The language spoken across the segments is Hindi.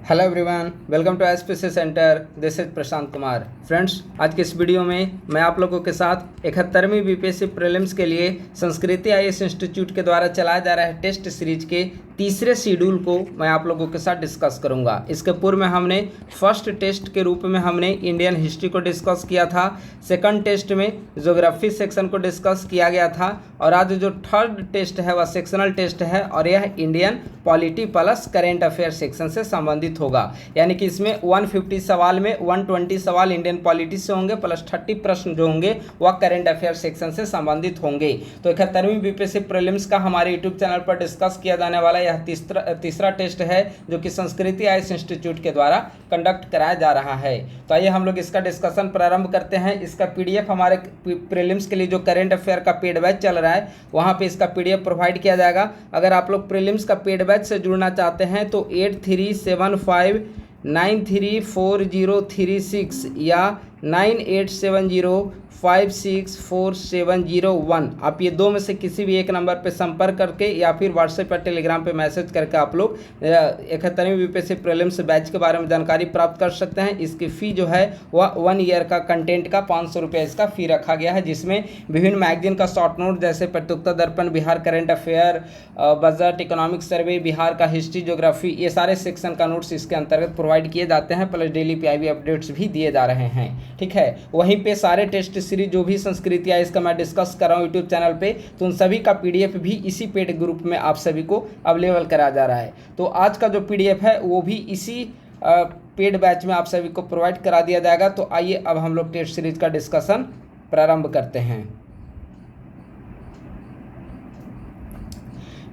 Hello everyone, welcome to SPC centre. This is Prashant Kumar. Friends, आज के इस वीडियो में मैं आप लोगों के साथ 71वीं बीपीएससी प्रीलिम्स के लिए संस्कृति आईएएस इंस्टीट्यूट के द्वारा चलाया जा रहा है टेस्ट सीरीज के तीसरे शेड्यूल को मैं आप लोगों के साथ डिस्कस करूंगा। इसके पूर्व में हमने फर्स्ट टेस्ट के रूप में हमने इंडियन हिस्ट्री को डिस्कस किया था, सेकंड टेस्ट में ज्योग्राफी सेक्शन को डिस्कस किया गया था और आज जो थर्ड टेस्ट है वह सेक्शनल टेस्ट है और यह Indian polity plus current affair section से संबंधित होगा। यानी कि इसमें 150 सवाल में 120 सवाल इंडियन पॉलिटी से होंगे प्लस 30 प्रश्न जो होंगे वह करेंट अफेयर सेक्शन से संबंधित होंगे। तो 71वीं बीपीएससी प्रीलिम्स का हमारे यूट्यूब चैनल पर डिस्कस किया जाने वाला यह तीसरा टेस्ट है जो कि संस्कृति आईएएस इंस्टीट्यूट के द्वारा कंडक्ट कराया जा रहा है। तो आइए हम लोग इसका डिस्कशन प्रारंभ करते हैं। इसका पीडीएफ हमारे प्रीलिम्स के लिए जो करेंट अफेयर का पेड बैच चल रहा है वहाँ पे इसका पीडीएफ प्रोवाइड किया जाएगा। अगर आप लोग प्रीलिम्स का पेड बैच से जुड़ना चाहते हैं तो 8375934036 या 9870564701 आप ये दो में से किसी भी एक नंबर पर संपर्क करके या फिर व्हाट्सएप या टेलीग्राम पे मैसेज करके आप लोग 71वीं बीपीएससी प्रीलिम्स बैच के बारे में जानकारी प्राप्त कर सकते हैं। इसकी फ़ी जो है वह 1 ईयर का कंटेंट का 500 रुपये इसका फ़ी रखा गया है, जिसमें विभिन्न मैगजीन का शॉर्ट नोट जैसे प्रत्युत्तर दर्पण, Bihar current affair, budget, economic survey, Bihar का हिस्ट्री, ज्योग्राफी, ये सारे सेक्शन का नोट्स इसके अंतर्गत प्रोवाइड किए जाते हैं। प्लस डेली पीआईबी अपडेट्स भी दिए जा रहे हैं। ठीक है, वहीं पे सारे टेस्ट सीरीज जो भी संस्कृति है इसका मैं डिस्कस कर रहा हूँ यूट्यूब चैनल पे, तो उन सभी का पीडीएफ भी इसी पेड ग्रुप में आप सभी को अवेलेबल कराया जा रहा है। तो आज का जो पीडीएफ है वो भी इसी पेड बैच में आप सभी को प्रोवाइड करा दिया जाएगा। तो आइए अब हम लोग टेस्ट सीरीज का डिस्कशन प्रारंभ करते हैं।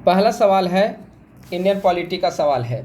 पहला सवाल है, इंडियन पॉलिटी का सवाल है,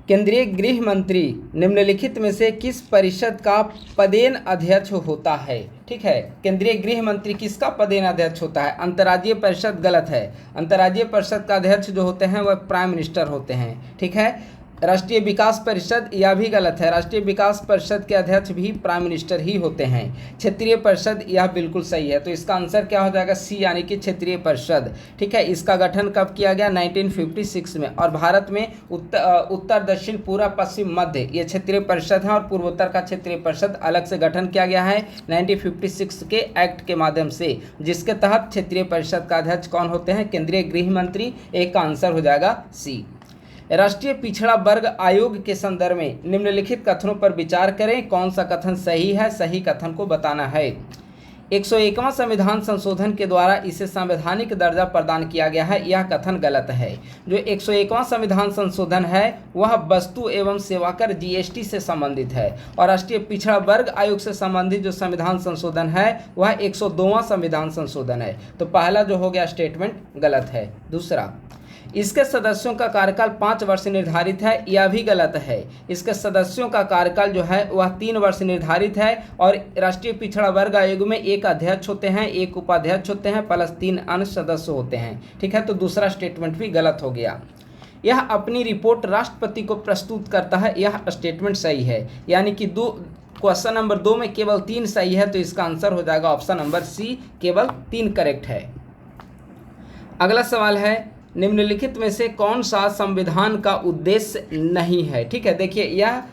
केंद्रीय गृह मंत्री निम्नलिखित में से किस परिषद का पदेन अध्यक्ष होता है? ठीक है, केंद्रीय गृह मंत्री किसका पदेन अध्यक्ष होता है? अंतर्राज्यीय परिषद गलत है। अंतर्राज्यीय परिषद का अध्यक्ष जो होते हैं वह प्राइम मिनिस्टर होते हैं। ठीक है, राष्ट्रीय विकास परिषद यह भी गलत है। राष्ट्रीय विकास परिषद के अध्यक्ष भी प्राइम मिनिस्टर ही होते हैं। क्षेत्रीय परिषद यह बिल्कुल सही है। तो इसका आंसर क्या हो जाएगा? सी, यानी कि क्षेत्रीय परिषद। ठीक है, इसका गठन कब किया गया? 1956 में। और भारत में उत्तर, दक्षिण, पूर्व, पश्चिम, मध्य ये क्षेत्रीय परिषद हैं और पूर्वोत्तर का क्षेत्रीय परिषद अलग से गठन किया गया है 1956 के एक्ट के माध्यम से, जिसके तहत क्षेत्रीय परिषद का अध्यक्ष कौन होते हैं? केंद्रीय गृह मंत्री। एक का आंसर हो जाएगा सी। राष्ट्रीय पिछड़ा वर्ग आयोग के संदर्भ में निम्नलिखित कथनों पर विचार करें। कौन सा कथन सही है? सही कथन को बताना है। 101वां संविधान संशोधन के द्वारा इसे संवैधानिक दर्जा प्रदान किया गया है, यह कथन गलत है। जो 101वां संविधान संशोधन है वह वस्तु एवं सेवाकर जीएसटी से संबंधित है और राष्ट्रीय पिछड़ा वर्ग आयोग से संबंधित जो संविधान संशोधन है वह 102वां संविधान संशोधन है। तो पहला जो हो गया स्टेटमेंट गलत है। दूसरा, इसके सदस्यों का कार्यकाल 5 वर्ष निर्धारित है, यह भी गलत है। इसके सदस्यों का कार्यकाल जो है वह 3 वर्ष निर्धारित है और राष्ट्रीय पिछड़ा वर्ग आयोग में एक अध्यक्ष होते हैं, एक उपाध्यक्ष होते हैं, प्लस 3 अन्य सदस्य होते हैं। ठीक है, तो दूसरा स्टेटमेंट भी गलत हो गया। यह अपनी रिपोर्ट राष्ट्रपति को प्रस्तुत करता है, यह स्टेटमेंट सही है। यानी कि क्वेश्चन नंबर 2 में केवल 3 सही है, तो इसका आंसर हो जाएगा ऑप्शन नंबर सी, केवल 3 करेक्ट है। अगला सवाल है, निम्नलिखित में से कौन सा संविधान का उद्देश्य नहीं है? ठीक है, देखिए यह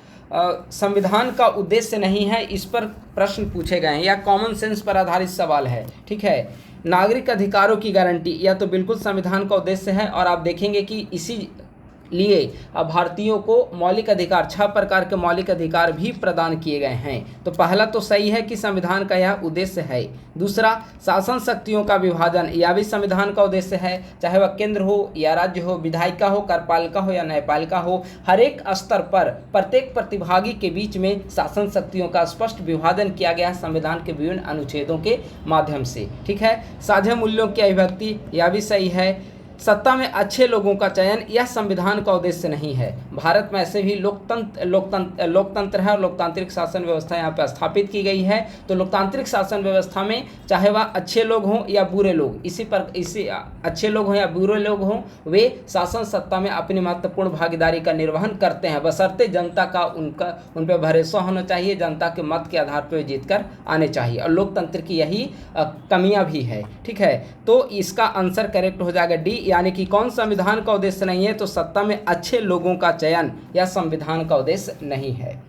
संविधान का उद्देश्य नहीं है, इस पर प्रश्न पूछे गए हैं। यह कॉमन सेंस पर आधारित सवाल है। ठीक है, नागरिक अधिकारों की गारंटी यह तो बिल्कुल संविधान का उद्देश्य है और आप देखेंगे कि इसी लिए भारतीयों को मौलिक अधिकार 6 प्रकार के मौलिक अधिकार भी प्रदान किए गए हैं। तो पहला तो सही है कि संविधान का यह उद्देश्य है। दूसरा, शासन शक्तियों का विभाजन यह भी संविधान का उद्देश्य है, चाहे वह केंद्र हो या राज्य हो, विधायिका हो, कार्यपालिका हो या न्यायपालिका हो, हर एक स्तर पर प्रत्येक प्रतिभागी के बीच में शासन शक्तियों का स्पष्ट विभाजन किया गया है संविधान के विभिन्न अनुच्छेदों के माध्यम से। ठीक है, साझा मूल्यों की अभिव्यक्ति यह भी सही है। सत्ता में अच्छे लोगों का चयन यह संविधान का उद्देश्य नहीं है। भारत में ऐसे भी लोकतंत्र है और लोकतांत्रिक शासन व्यवस्था यहाँ पर स्थापित की गई है। तो लोकतांत्रिक शासन व्यवस्था में चाहे वह अच्छे लोग हों या बुरे लोग, इसी अच्छे लोग हों या बुरे लोग हों, वे शासन सत्ता में अपनी महत्वपूर्ण भागीदारी का निर्वहन करते हैं, बशर्ते जनता का उन पर भरोसा होना चाहिए, जनता के मत के आधार पर जीत कर आने चाहिए और लोकतंत्र की यही कमियाँ भी है। ठीक है, तो इसका आंसर करेक्ट हो जाएगा डी, यानी कि कौन संविधान का उद्देश्य नहीं है, तो सत्ता में अच्छे लोगों का चयन यह संविधान का उद्देश्य नहीं है।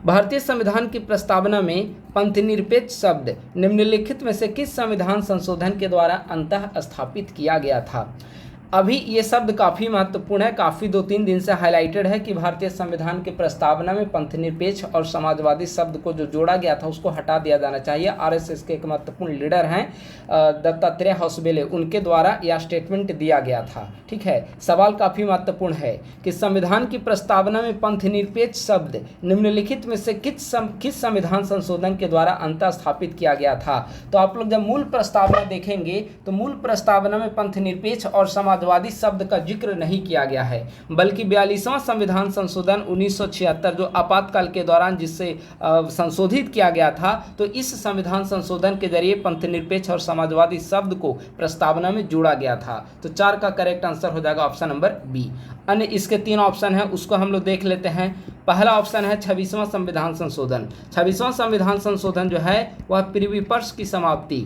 भारतीय संविधान की प्रस्तावना में पंथनिरपेक्ष शब्द निम्नलिखित में से किस संविधान संशोधन के द्वारा अंतः स्थापित किया गया था। अभी ये शब्द काफ़ी महत्वपूर्ण है, काफ़ी 2-3 दिन से हाईलाइटेड है कि भारतीय संविधान की प्रस्तावना में पंथनिरपेक्ष और समाजवादी शब्द को जो जोड़ा गया था उसको हटा दिया जाना चाहिए। आरएसएस के एक महत्वपूर्ण लीडर हैं दत्तात्रेय होसबले, उनके द्वारा यह स्टेटमेंट दिया गया था। ठीक है, सवाल काफ़ी महत्वपूर्ण है कि संविधान की प्रस्तावना में पंथनिरपेक्ष शब्द निम्नलिखित में से किस संविधान संशोधन के द्वारा अंतः स्थापित किया गया था। तो आप लोग जब मूल प्रस्तावना देखेंगे तो मूल प्रस्तावना में पंथनिरपेक्ष और समाजवादी शब्द का जिक्र नहीं किया गया है, बल्कि 42वां संविधान संशोधन 1976 जो आपातकाल के दौरान जिससे संशोधित किया गया था, तो इस संविधान संशोधन के जरिए पंथनिरपेक्ष और समाजवादी शब्द को प्रस्तावना में जोड़ा गया था। तो 4 का करेक्ट आंसर हो जाएगा ऑप्शन नंबर बी। अन्य इसके 3 ऑप्शन है, उसको हम लोग देख लेते हैं। पहला ऑप्शन है 26वां संविधान संशोधन। 26वां संविधान संशोधन जो है वह प्रिवी पर्स की समाप्ति,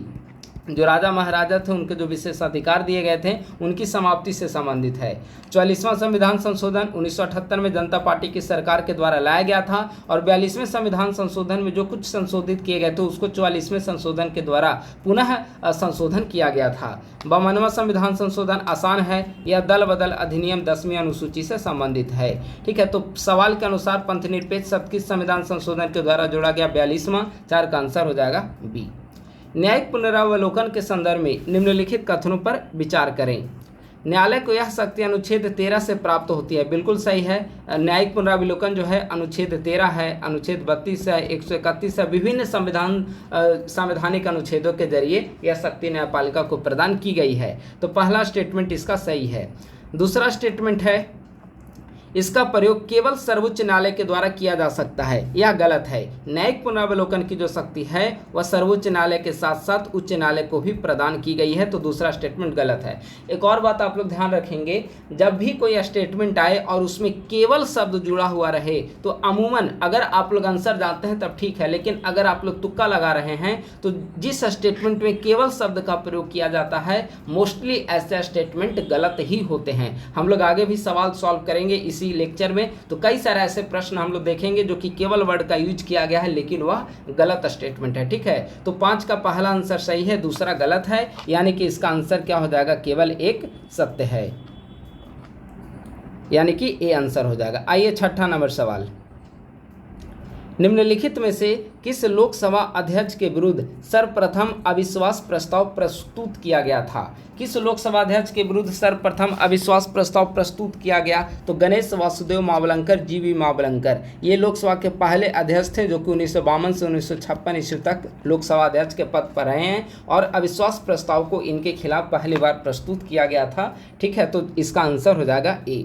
जो राजा महाराजा थे उनके जो विशेष अधिकार दिए गए थे उनकी समाप्ति से संबंधित है। 44वां संविधान संशोधन 1978 में जनता पार्टी की सरकार के द्वारा लाया गया था, और 42वें संविधान संशोधन में जो कुछ संशोधित किए गए थे उसको 44वें संशोधन के द्वारा पुनः संशोधन किया गया था। 52वां संविधान संशोधन आसान है, यह दल बदल अधिनियम 10वीं अनुसूची से संबंधित है। ठीक है, तो सवाल के अनुसार पंथनिरपेक्ष शब्द किस संविधान संशोधन के द्वारा जोड़ा गया, 42वां। 4 का आंसर हो जाएगा बी। न्यायिक पुनरावलोकन के संदर्भ में निम्नलिखित कथनों पर विचार करें। न्यायालय को यह शक्ति अनुच्छेद 13 से प्राप्त होती है, बिल्कुल सही है। न्यायिक पुनरावलोकन जो है अनुच्छेद 13 है, अनुच्छेद 32 है, 131 है, विभिन्न संवैधानिक अनुच्छेदों के जरिए यह शक्ति न्यायपालिका को प्रदान की गई है। तो पहला स्टेटमेंट इसका सही है। दूसरा स्टेटमेंट है इसका प्रयोग केवल सर्वोच्च न्यायालय के द्वारा किया जा सकता है, यह गलत है। न्यायिक पुनरावलोकन की जो शक्ति है वह सर्वोच्च न्यायालय के साथ साथ उच्च न्यायालय को भी प्रदान की गई है, तो दूसरा स्टेटमेंट गलत है। एक और बात आप लोग ध्यान रखेंगे, जब भी कोई स्टेटमेंट आए और उसमें केवल शब्द जुड़ा हुआ रहे तो अमूमन अगर आप लोग आंसर जानते हैं तब ठीक है, लेकिन अगर आप लोग तुक्का लगा रहे हैं तो जिस स्टेटमेंट में केवल शब्द का प्रयोग किया जाता है मोस्टली ऐसे स्टेटमेंट गलत ही होते हैं। हम लोग आगे भी सवाल सॉल्व करेंगे इसी लेक्चर में, तो कई सारे ऐसे प्रश्न हम लोग देखेंगे जो कि केवल वर्ड का यूज किया गया है लेकिन वह गलत स्टेटमेंट है। ठीक है, तो 5 का पहला आंसर सही है, दूसरा गलत है, यानी कि इसका आंसर क्या हो जाएगा, केवल एक सत्य है, यानी कि ए आंसर हो जाएगा। आइए 6ठा नंबर सवाल। निम्नलिखित में से किस लोकसभा अध्यक्ष के विरुद्ध सर्वप्रथम अविश्वास प्रस्ताव प्रस्तुत किया गया था। किस लोकसभा अध्यक्ष के विरुद्ध सर्वप्रथम अविश्वास प्रस्ताव प्रस्तुत किया गया, तो गणेश वासुदेव मावलंकर, जीवी मावलंकर, ये लोकसभा के पहले अध्यक्ष थे जो कि 1952 से 1956 ईस्वी तक लोकसभा अध्यक्ष के पद पर रहे हैं, और अविश्वास प्रस्ताव को इनके खिलाफ पहली बार प्रस्तुत किया गया था। ठीक है, तो इसका आंसर हो जाएगा ए।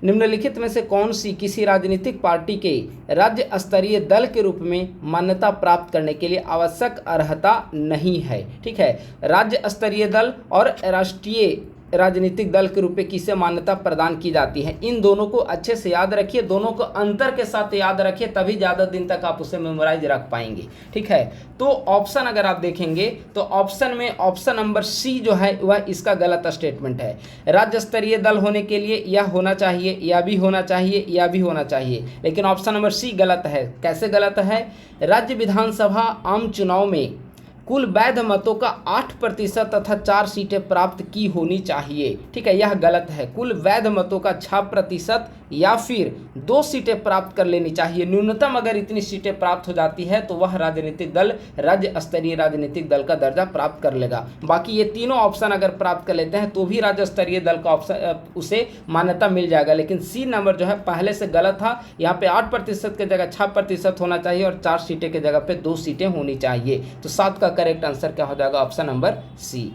निम्नलिखित में से कौन सी किसी राजनीतिक पार्टी के राज्य स्तरीय दल के रूप में मान्यता प्राप्त करने के लिए आवश्यक अर्हता नहीं है। ठीक है, राज्य स्तरीय दल और राष्ट्रीय राजनीतिक दल के रूप में किसे मान्यता प्रदान की जाती है, इन दोनों को अच्छे से याद रखिए, दोनों को अंतर के साथ याद रखिए, तभी ज़्यादा दिन तक आप उसे मेमोराइज रख पाएंगे। ठीक है, तो ऑप्शन अगर आप देखेंगे तो ऑप्शन में ऑप्शन नंबर सी जो है वह इसका गलत स्टेटमेंट है। राज्य स्तरीय दल होने के लिए यह होना चाहिए, यह भी होना चाहिए, यह भी होना चाहिए, लेकिन ऑप्शन नंबर सी गलत है। कैसे गलत है, राज्य विधानसभा आम चुनाव में कुल वैध मतों का 8% तथा 4 सीटें प्राप्त की होनी चाहिए। ठीक है, यह गलत है। कुल वैध मतों का 6% या फिर 2 सीटें प्राप्त कर लेनी चाहिए। न्यूनतम अगर इतनी सीटें प्राप्त हो जाती है तो वह राजनीतिक दल राज्य स्तरीय राजनीतिक दल का दर्जा प्राप्त कर लेगा। बाकी ये तीनों ऑप्शन अगर प्राप्त कर लेते हैं तो भी राज्य स्तरीय दल का ऑप्शन उसे मान्यता मिल जाएगा, लेकिन सी नंबर जो है पहले से गलत था। यहाँ पे 8% की जगह 6% होना चाहिए और 4 सीटें की जगह पे 2 सीटें होनी चाहिए। तो 7 का करेक्ट आंसर क्या हो जाएगा, ऑप्शन नंबर सी।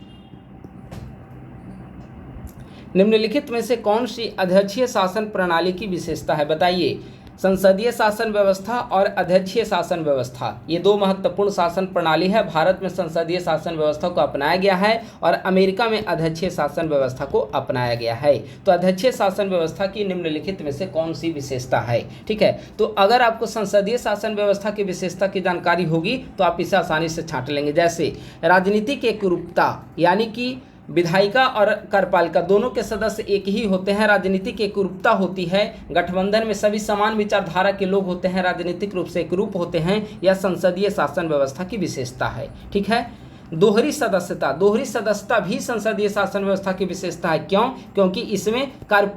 निम्नलिखित में से कौन सी अध्यक्षीय शासन प्रणाली की विशेषता है, बताइए। संसदीय शासन व्यवस्था और अध्यक्षीय शासन व्यवस्था, ये 2 महत्वपूर्ण शासन प्रणाली है। भारत में संसदीय शासन व्यवस्था को अपनाया गया है और अमेरिका में अध्यक्षीय शासन व्यवस्था को अपनाया गया है। तो अध्यक्षीय शासन व्यवस्था की निम्नलिखित में से कौन सी विशेषता है। ठीक है, तो अगर आपको संसदीय शासन व्यवस्था की विशेषता की जानकारी होगी तो आप इसे आसानी से छांट लेंगे। जैसे राजनीतिक एकरूपता, यानी कि विधायिका और कार्यपालिका दोनों के सदस्य एक ही होते हैं, राजनीतिक एकरूपता होती है, गठबंधन में सभी समान विचारधारा के लोग होते हैं, राजनीतिक रूप से एकरूप होते हैं, यह संसदीय शासन व्यवस्था की विशेषता है। ठीक है। दोहरी सदस्यता भी संसदीय शासन व्यवस्था की विशेषता है। क्यों? क्योंकि इसमें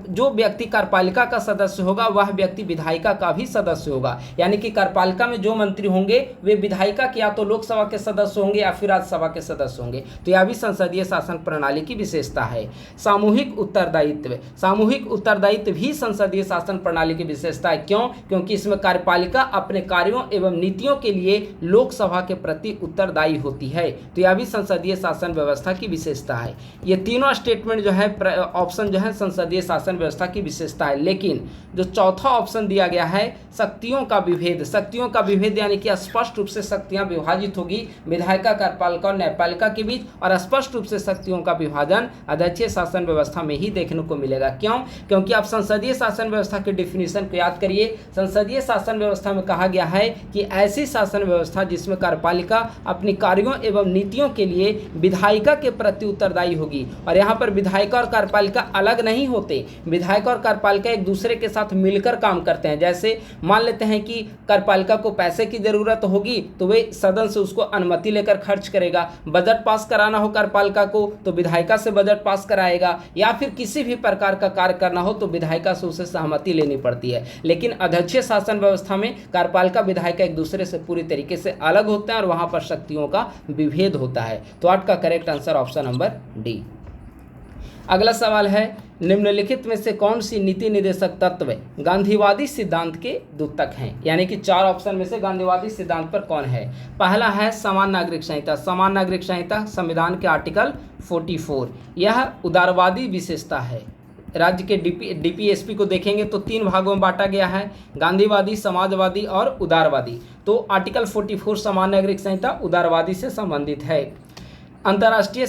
जो व्यक्ति कार्यपालिका का सदस्य होगा वह व्यक्ति विधायिका का भी सदस्य होगा, यानी कि कार्यपालिका में जो मंत्री होंगे वे विधायिका के या तो लोकसभा के सदस्य होंगे या फिर राज्यसभा के सदस्य होंगे। तो यह भी संसदीय शासन प्रणाली की विशेषता है। सामूहिक उत्तरदायित्व भी संसदीय शासन प्रणाली की विशेषता है। क्यों? क्योंकि इसमें कार्यपालिका अपने कार्यों एवं नीतियों के लिए लोकसभा के प्रति उत्तरदायी होती है। तो यह भी संसदीय शासन व्यवस्था की विशेषता है। ये तीनों स्टेटमेंट जो है, ऑप्शन जो है संसदीय शासन व्यवस्था की विशेषता है। लेकिन जो चौथा ऑप्शन दिया गया है शक्तियों का विभेद यानी कि स्पष्ट रूप से शक्तियां विभाजित होगी विधायिका, कार्यपालिका और न्यायपालिका के बीच, और स्पष्ट रूप से शक्तियों का विभाजन अध्यक्षीय शासन व्यवस्था में ही देखने को मिलेगा। क्यों? क्योंकि आप संसदीय शासन व्यवस्था के डिफिनीशन को याद करिए। संसदीय शासन व्यवस्था में कहा गया है कि ऐसी शासन व्यवस्था जिसमें कार्यपालिका अपनी कार्यों एवं नीतियों के लिए विधायिका के प्रति उत्तरदायी होगी। और यहाँ पर विधायिका और कार्यपालिका अलग नहीं होते, विधायिका और कार्यपालिका एक दूसरे के साथ मिलकर काम करते हैं। जैसे मान लेते हैं कि कार्यपालिका को पैसे की जरूरत होगी तो वे सदन से उसको अनुमति लेकर खर्च करेगा, बजट पास कराना हो कार्यपालिका को तो विधायिका से बजट पास कराएगा, या फिर किसी भी प्रकार का कार्य करना हो तो विधायिका से उसे सहमति लेनी पड़ती है। लेकिन अध्यक्षीय शासन व्यवस्था में कार्यपालिका विधायिका एक दूसरे से पूरी तरीके से अलग होते हैं और वहां पर शक्तियों का विभेद होता है। तो 8 का correct answer option number D. अगला सवाल है, निम्नलिखित में से कौन सी नीति निर्देशक तत्व गांधीवादी सिद्धांत के द्योतक हैं? यानी कि 4 ऑप्शन में से गांधीवादी सिद्धांत पर कौन है? पहला है समान नागरिक संहिता। समान नागरिक संहिता संविधान के आर्टिकल 44, यह उदारवादी विशेषता है। राज्य के डीपीएसपी को देखेंगे तो 3 भागों में बांटा गया है, गांधीवादी, समाजवादी और उदारवादी। तो आर्टिकल 44 समान नागरिक संहिता उदारवादी से संबंधित है। अंतर्राष्ट्रीय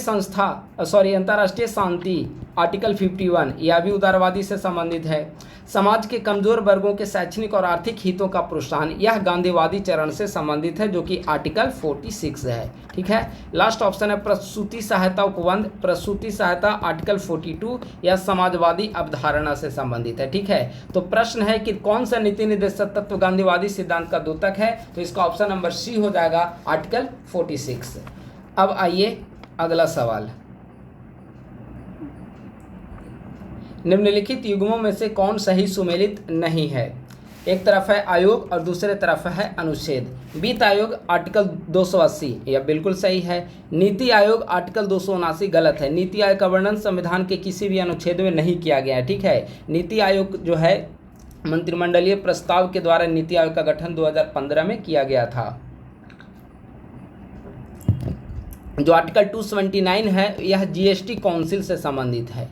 शांति आर्टिकल 51, यह भी उदारवादी से संबंधित है। समाज के कमजोर वर्गों के शैक्षणिक और आर्थिक हितों का प्रोत्साहन, यह गांधीवादी चरण से संबंधित है जो कि आर्टिकल 46 है। ठीक है। लास्ट ऑप्शन है प्रसूति सहायता उपबंध। प्रसूति सहायता आर्टिकल 42, यह समाजवादी अवधारणा से संबंधित है। ठीक है। तो प्रश्न है कि कौन सा नीति निर्देशक तत्व गांधीवादी सिद्धांत का द्योतक है? तो इसका ऑप्शन नंबर सी हो जाएगा, आर्टिकल 46। अब आइए अगला सवाल, निम्नलिखित युग्मों में से कौन सही सुमेलित नहीं है? एक तरफ है आयोग और दूसरे तरफ है अनुच्छेद। वित्त आयोग आर्टिकल 280, यह बिल्कुल सही है। नीति आयोग आर्टिकल 279 गलत है। नीति आयोग का वर्णन संविधान के किसी भी अनुच्छेद में नहीं किया गया है। ठीक है। नीति आयोग जो है मंत्रिमंडलीय प्रस्ताव के द्वारा नीति आयोग का गठन 2015 में किया गया था। जो आर्टिकल 279 है यह जीएसटी काउंसिल से संबंधित है।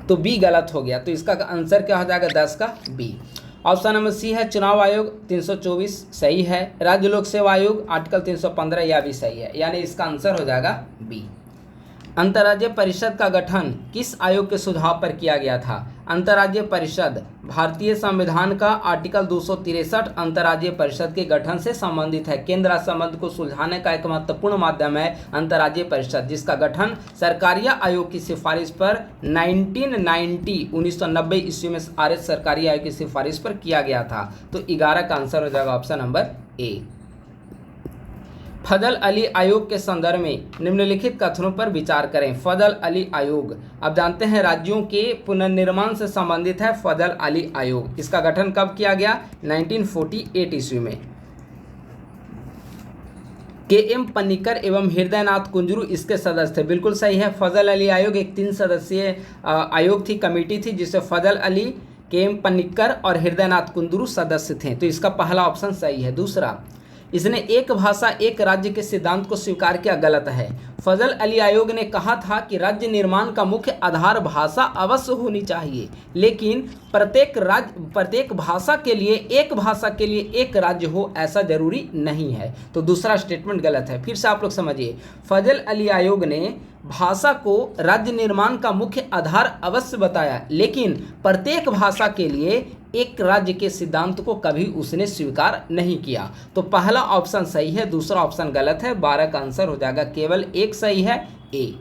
तो बी गलत हो गया। तो इसका आंसर क्या हो जाएगा? 10 का बी। ऑप्शन नंबर सी है चुनाव आयोग 324, सही है। राज्य लोक सेवा आयोग आर्टिकल 315, यह भी सही है, यानी इसका आंसर हो जाएगा बी। अंतर्राज्यीय परिषद का गठन किस आयोग के सुझाव पर किया गया था? अंतर्राज्यीय परिषद भारतीय संविधान का आर्टिकल 263 अंतर्राज्यीय परिषद के गठन से संबंधित है। केंद्र राज्य संबंध को सुलझाने का एक महत्वपूर्ण माध्यम है अंतर्राज्यीय परिषद, जिसका गठन सरकारीय आयोग की सिफारिश पर 1990 ईस्वी में आर्य सरकारी आयोग की सिफारिश पर किया गया था। तो 11 का आंसर हो जाएगा ऑप्शन नंबर ए। फजल अली आयोग के संदर्भ में निम्नलिखित कथनों पर विचार करें। फजल अली आयोग, आप जानते हैं राज्यों के पुनर्निर्माण से संबंधित है फजल अली आयोग। इसका गठन कब किया गया? 1948 ईस्वी में। के.एम. पन्नीकर एवं हृदयनाथ कुंजरू इसके सदस्य थे। बिल्कुल सही है। फजल अली आयोग एक 3 सदस्यीय आयोग थी, कमेटी थी, जिसे फजल अली, के.एम. पन्नीकर और हृदयनाथ कुंजरू सदस्य थे। तो इसका पहला ऑप्शन सही है। दूसरा, इसने एक भाषा एक राज्य के सिद्धांत को स्वीकार किया, गलत है। फजल अली आयोग ने कहा था कि राज्य निर्माण का मुख्य आधार भाषा अवश्य होनी चाहिए, लेकिन प्रत्येक भाषा के लिए एक राज्य हो ऐसा जरूरी नहीं है। तो दूसरा स्टेटमेंट गलत है। फिर से आप लोग समझिए, फजल अली आयोग ने भाषा को राज्य निर्माण का मुख्य आधार अवश्य बताया, लेकिन प्रत्येक भाषा के लिए एक राज्य के सिद्धांत को कभी उसने स्वीकार नहीं किया। तो पहला ऑप्शन सही है, दूसरा ऑप्शन गलत है। 12 का आंसर हो जाएगा, केवल एक सही है, ए।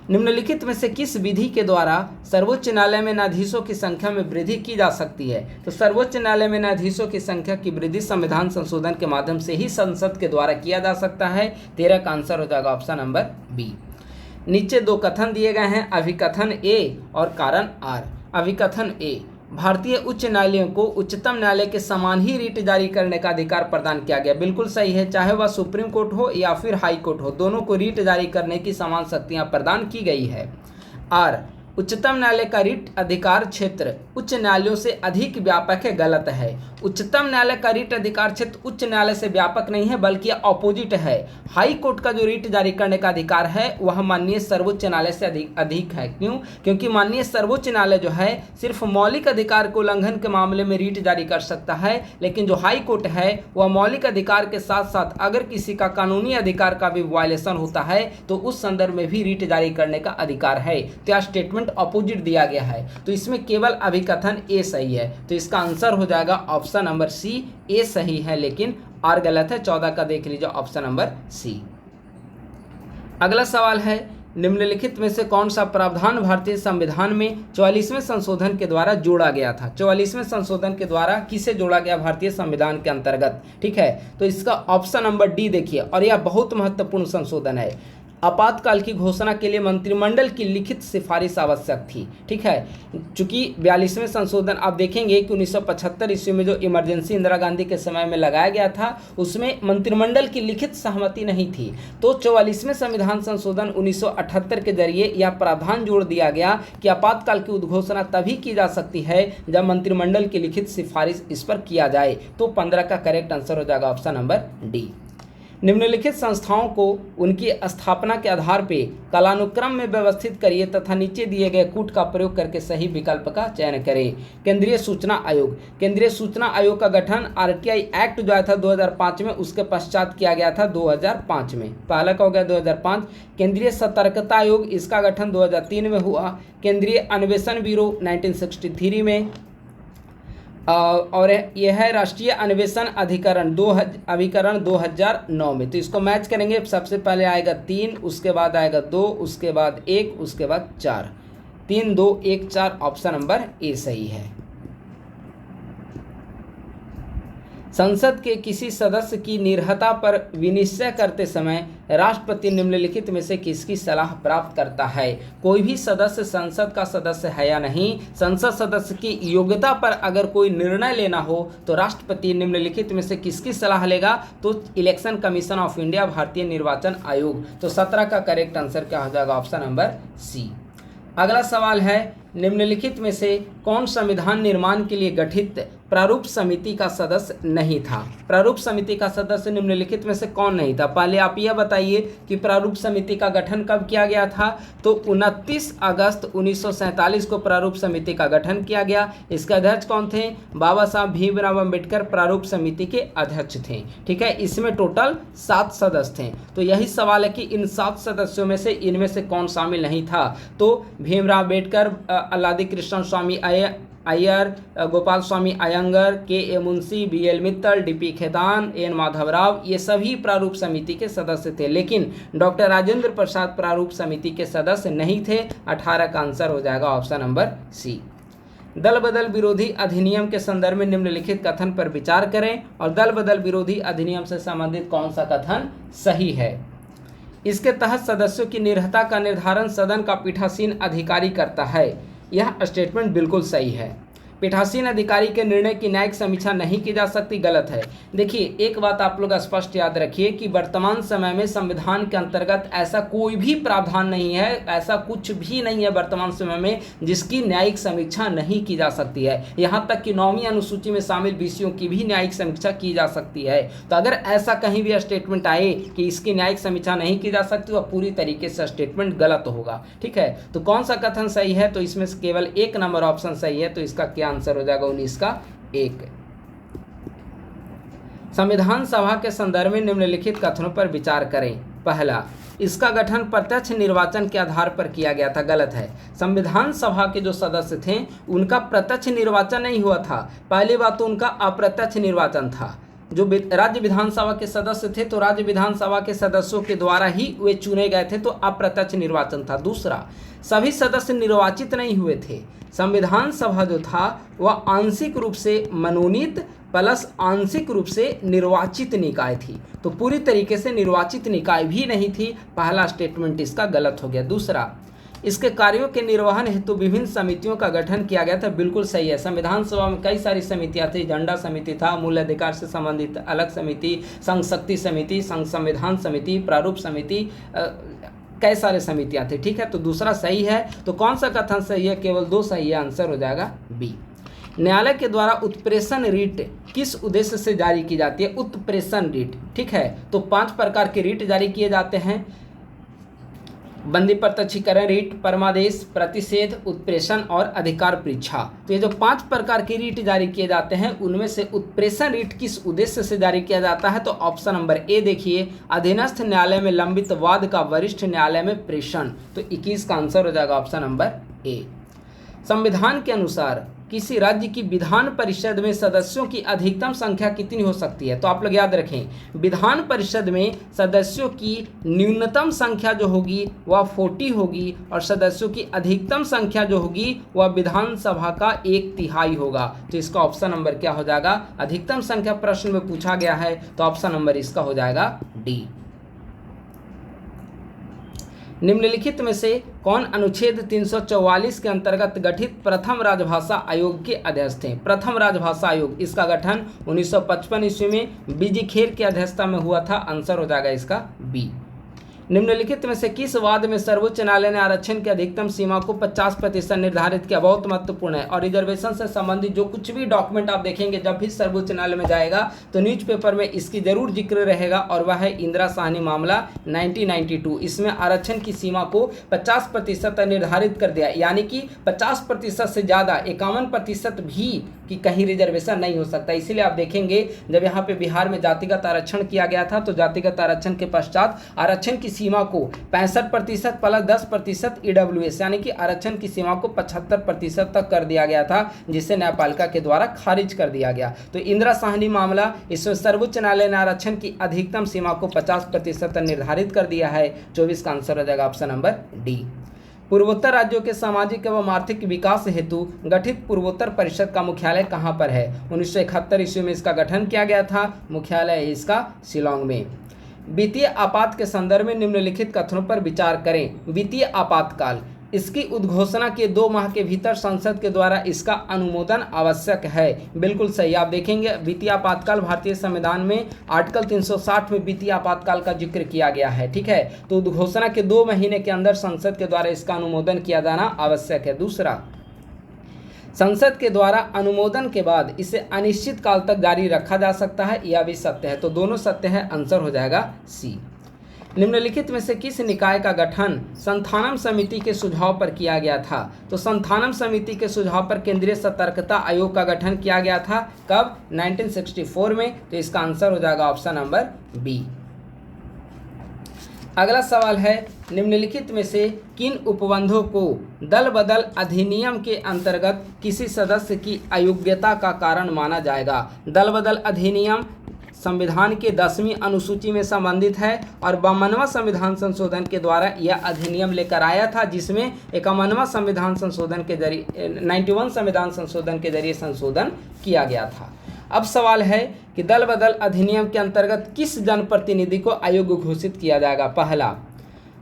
निम्नलिखित में से किस विधि के द्वारा सर्वोच्च न्यायालय में न्यायाधीशों की संख्या में वृद्धि की जा सकती है? तो सर्वोच्च न्यायालय में न्यायाधीशों की संख्या की वृद्धि संविधान संशोधन के माध्यम से ही संसद के द्वारा किया जा सकता है। 13 का आंसर हो जाएगा ऑप्शन नंबर बी। नीचे दो कथन दिए गए हैं, अभिकथन ए और कारण आर। अभिकथन ए, भारतीय उच्च न्यायालयों को उच्चतम न्यायालय के समान ही रीट जारी करने का अधिकार प्रदान किया गया। बिल्कुल सही है, चाहे वह सुप्रीम कोर्ट हो या फिर हाई कोर्ट हो, दोनों को रीट जारी करने की समान शक्तियां प्रदान की गई है। आर, उच्चतम न्यायालय का रीट अधिकार क्षेत्र उच्च न्यायालयों से अधिक व्यापक है, गलत है। उच्चतम न्यायालय का रीट अधिकार क्षेत्र उच्च न्यायालय से व्यापक नहीं है, बल्कि ऑपोजिट है। हाई कोर्ट का जो रीट जारी करने का अधिकार है वह माननीय सर्वोच्च न्यायालय से अधिक है। क्यों? क्योंकि माननीय सर्वोच्च न्यायालय जो है सिर्फ मौलिक अधिकार को उल्लंघन के मामले में रीट जारी कर सकता है, लेकिन जो हाई कोर्ट है वह मौलिक अधिकार के साथ साथ अगर किसी का कानूनी अधिकार का भी वायलेशन होता है तो उस संदर्भ में भी रीट जारी करने का अधिकार है। तो यह स्टेटमेंट ऑपोजिट दिया गया है, तो इसमें केवल अभिकथन ए सही है। तो इसका आंसर हो जाएगा ऑप्शन नंबर सी। ए सही है लेकिन आर गलत है। 14 का देख लीजिए ऑप्शन नंबर सी। अगला सवाल है, निम्नलिखित में से कौन सा प्रावधान भारतीय संविधान में 44वें संशोधन के द्वारा जोड़ा गया था? 44वें संशोधन के द्वारा किसे जोड़ा गया भारतीय संविधान के अंतर्गत? ठीक है, तो इसका ऑप्शन नंबर डी देखिए, और यह बहुत महत्वपूर्ण संशोधन है। आपातकाल की घोषणा के लिए मंत्रिमंडल की लिखित सिफारिश आवश्यक थी। ठीक है, चूंकि 42वें संशोधन आप देखेंगे कि 1975 ईस्वी में जो इमरजेंसी इंदिरा गांधी के समय में लगाया गया था उसमें मंत्रिमंडल की लिखित सहमति नहीं थी, तो 44वें संविधान संशोधन 1978 के जरिए यह प्रावधान जोड़ दिया गया कि आपातकाल की उद्घोषणा तभी की जा सकती है जब मंत्रिमंडल की लिखित सिफारिश इस पर किया जाए। तो 15 का करेक्ट आंसर हो जाएगा ऑप्शन नंबर डी। निम्नलिखित संस्थाओं को उनकी स्थापना के आधार पर कालानुक्रम में व्यवस्थित करिए तथा नीचे दिए गए कूट का प्रयोग करके सही विकल्प का चयन करें। केंद्रीय सूचना आयोग, केंद्रीय सूचना आयोग का गठन आरटीआई एक्ट जो आया था 2005 में, उसके पश्चात किया गया था 2005 में। पहला का हो गया 2005। केंद्रीय सतर्कता आयोग, इसका गठन 2003 में हुआ। केंद्रीय अन्वेषण ब्यूरो 1963 में, और यह है राष्ट्रीय अन्वेषण अभिकरण 2009 में। तो इसको मैच करेंगे, सबसे पहले आएगा 3, उसके बाद आएगा 2, उसके बाद 1, उसके बाद 4। 3, 2, 1, 4 ऑप्शन नंबर ए सही है। संसद के किसी सदस्य की निर्हता पर विनिश्चय करते समय राष्ट्रपति निम्नलिखित में से किसकी सलाह प्राप्त करता है? कोई भी सदस्य संसद का सदस्य है या नहीं, संसद सदस्य की योग्यता पर अगर कोई निर्णय लेना हो तो राष्ट्रपति निम्नलिखित में से किसकी सलाह लेगा? तो इलेक्शन कमीशन ऑफ इंडिया, भारतीय निर्वाचन आयोग। तो 17 का करेक्ट आंसर क्या हो जाएगा? Option number C. अगला सवाल है, निम्नलिखित में से कौन संविधान निर्माण के लिए गठित प्रारूप समिति का सदस्य नहीं था? प्रारूप समिति का सदस्य निम्नलिखित में से कौन नहीं था? पहले आप यह बताइए कि प्रारूप समिति का गठन कब किया गया था? तो 29 अगस्त 1947 को प्रारूप समिति का गठन किया गया। इसके अध्यक्ष कौन थे? बाबा साहब भीमराव अम्बेडकर प्रारूप समिति के अध्यक्ष थे। ठीक है, इसमें टोटल 7 सदस्य थे। तो यही सवाल है कि इन 7 सदस्यों में से इनमें से कौन शामिल नहीं था? तो भीमराव अम्बेडकर, अल्लादी कृष्ण स्वामी अय्यर, गोपाल स्वामी अयंगर, के Munshi, BL Mittal, DP Khetan, N Madhavrao, ये सभी प्रारूप समिति के सदस्य थे। लेकिन डॉक्टर राजेंद्र प्रसाद प्रारूप समिति के सदस्य नहीं थे। 18 का आंसर हो जाएगा ऑप्शन नंबर सी। दल बदल विरोधी अधिनियम के संदर्भ में निम्नलिखित कथन पर विचार करें और दल बदल विरोधी अधिनियम से संबंधित कौन सा कथन सही है? इसके तहत सदस्यों की निर्हता का निर्धारण सदन का पीठासीन अधिकारी करता है। यह स्टेटमेंट बिल्कुल सही है। पीठासीन अधिकारी के निर्णय की न्यायिक समीक्षा नहीं की जा सकती, गलत है। देखिए, एक बात आप लोग स्पष्ट याद रखिए कि वर्तमान समय में संविधान के अंतर्गत ऐसा कोई भी प्रावधान नहीं है, ऐसा कुछ भी नहीं है वर्तमान समय में जिसकी न्यायिक समीक्षा नहीं की जा सकती है। यहाँ तक कि 9वीं अनुसूची में शामिल विषयों की भी न्यायिक समीक्षा की जा सकती है। तो अगर ऐसा कहीं भी स्टेटमेंट आए कि इसकी न्यायिक समीक्षा नहीं की जा सकती तो पूरी तरीके से स्टेटमेंट गलत होगा। ठीक है, तो कौन सा कथन सही है? तो इसमें से केवल 1 नंबर ऑप्शन सही है। तो इसका क्या आंसर हो जाएगा? 19 का 1। संविधान सभा के संदर्भ में निम्नलिखित कथनों पर विचार करें। पहला, इसका गठन प्रत्यक्ष निर्वाचन के आधार पर किया गया था, गलत है। संविधान सभा के जो सदस्य थे उनका प्रत्यक्ष निर्वाचन नहीं हुआ था। पहली बात तो उनका अप्रत्यक्ष निर्वाचन था। जो राज्य विधानसभा के सदस्य थे तो राज्य विधानसभा के सदस्यों के द्वारा ही वे चुने गए थे, तो अप्रत्यक्ष निर्वाचन था। दूसरा, सभी सदस्य निर्वाचित नहीं हुए थे। संविधान सभा जो था वह आंशिक रूप से मनोनीत प्लस आंशिक रूप से निर्वाचित निकाय थी, तो पूरी तरीके से निर्वाचित निकाय भी नहीं थी। पहला स्टेटमेंट इसका गलत हो गया। दूसरा, इसके कार्यों के निर्वहन हेतु विभिन्न समितियों का गठन किया गया था, बिल्कुल सही है। संविधान सभा में कई सारी समितियां थी, झंडा समिति था, मूल अधिकार से संबंधित अलग समिति, संघ शक्ति समिति, संघ संविधान समिति, प्रारूप समिति, कई सारे समितियां थी, ठीक है। तो दूसरा सही है। तो कौन सा कथन सही है? केवल 2 सही है, आंसर हो जाएगा बी। न्यायालय के द्वारा उत्प्रेषण रीट किस उद्देश्य से जारी की जाती है? उत्प्रेषण रीट, ठीक है। तो 5 प्रकार के रीट जारी किए जाते हैं: बंदी प्रत्यक्षीकरण रीट, परमादेश, प्रतिषेध, उत्प्रेषण और अधिकार परीक्षा। तो ये जो 5 प्रकार के रीट जारी किए जाते हैं उनमें से उत्प्रेषण रीट किस उद्देश्य से जारी किया जाता है? तो ऑप्शन नंबर ए देखिए, अधीनस्थ न्यायालय में लंबित वाद का वरिष्ठ न्यायालय में प्रेषण। तो 21 का आंसर हो जाएगा ऑप्शन नंबर ए। संविधान के अनुसार किसी राज्य की विधान परिषद में सदस्यों की अधिकतम संख्या कितनी हो सकती है? तो आप लोग याद रखें, विधान परिषद में सदस्यों की न्यूनतम संख्या जो होगी वह 40 होगी और सदस्यों की अधिकतम संख्या जो होगी वह विधानसभा का 1/3 होगा। तो इसका ऑप्शन नंबर क्या हो जाएगा? अधिकतम संख्या प्रश्न में पूछा गया है, तो ऑप्शन नंबर इसका हो जाएगा डी। निम्नलिखित में से कौन अनुच्छेद 344 के अंतर्गत गठित प्रथम राजभाषा आयोग के अध्यक्ष थे? प्रथम राजभाषा आयोग, इसका गठन 1955 ईस्वी में बीजी खेर की अध्यक्षता में हुआ था। आंसर हो जाएगा इसका बी। निम्नलिखित में से किस वाद में सर्वोच्च न्यायालय ने आरक्षण की अधिकतम सीमा को 50% निर्धारित किया? बहुत महत्वपूर्ण है। और रिजर्वेशन से संबंधित जो कुछ भी डॉक्यूमेंट आप देखेंगे जब भी सर्वोच्च न्यायालय में जाएगा तो न्यूज़पेपर में इसकी जरूर जिक्र रहेगा, और वह है इंदिरा साहनी मामला 1992। इसमें आरक्षण की सीमा को 50% निर्धारित कर दिया, यानी कि 50% से ज़्यादा 51% भी कि कहीं रिजर्वेशन नहीं हो सकता। इसीलिए आप देखेंगे जब यहाँ पे बिहार में जातिगत आरक्षण किया गया था तो जातिगत आरक्षण के पश्चात आरक्षण की सीमा को 65% प्लस 10% EWS यानी कि आरक्षण की सीमा को 75% तक कर दिया गया था, जिसे न्यायपालिका के द्वारा खारिज कर दिया गया। तो इंदिरा साहनी मामला, इसमें सर्वोच्च न्यायालय ने आरक्षण की अधिकतम सीमा को 50% निर्धारित कर दिया है। 24 का आंसर हो जाएगा ऑप्शन नंबर डी। पूर्वोत्तर राज्यों के सामाजिक एवं आर्थिक विकास हेतु गठित पूर्वोत्तर परिषद का मुख्यालय कहाँ पर है? 1971 ईस्वी में इसका गठन किया गया था। मुख्यालय है इसका शिलांग में। वित्तीय आपात के संदर्भ में निम्नलिखित कथनों पर विचार करें। वित्तीय आपातकाल, इसकी उद्घोषणा के 2 माह के भीतर संसद के द्वारा इसका अनुमोदन आवश्यक है। बिल्कुल सही। आप देखेंगे वित्तीय आपातकाल भारतीय संविधान में आर्टिकल 360 में वित्तीय आपातकाल का जिक्र किया गया है, ठीक है। तो उद्घोषणा के 2 महीने के अंदर संसद के द्वारा इसका अनुमोदन किया जाना आवश्यक है। दूसरा, संसद के द्वारा अनुमोदन के बाद इसे अनिश्चित काल तक जारी रखा जा सकता है, यह भी सत्य है। तो दोनों सत्य है, आंसर हो जाएगा सी। निम्नलिखित में से किस निकाय का गठन संथानम समिति के सुझाव पर किया गया था? तो संथानम समिति के सुझाव पर केंद्रीय सतर्कता आयोग का गठन किया गया था। कब? 1964 में। तो इसका आंसर हो जाएगा ऑप्शन नंबर बी। अगला सवाल है, निम्नलिखित में से किन उपबंधों को दल बदल अधिनियम के अंतर्गत किसी सदस्य की अयोग्यता का कारण माना जाएगा? दल बदल अधिनियम संविधान के 10वीं अनुसूची में संबंधित है और 52वां संविधान संशोधन के द्वारा यह अधिनियम लेकर आया था, जिसमें 51वां संविधान संशोधन के जरिए 91 संविधान संशोधन के जरिए संशोधन किया गया था। अब सवाल है कि दल बदल अधिनियम के अंतर्गत किस जनप्रतिनिधि को अयोग्य घोषित किया जाएगा? पहला,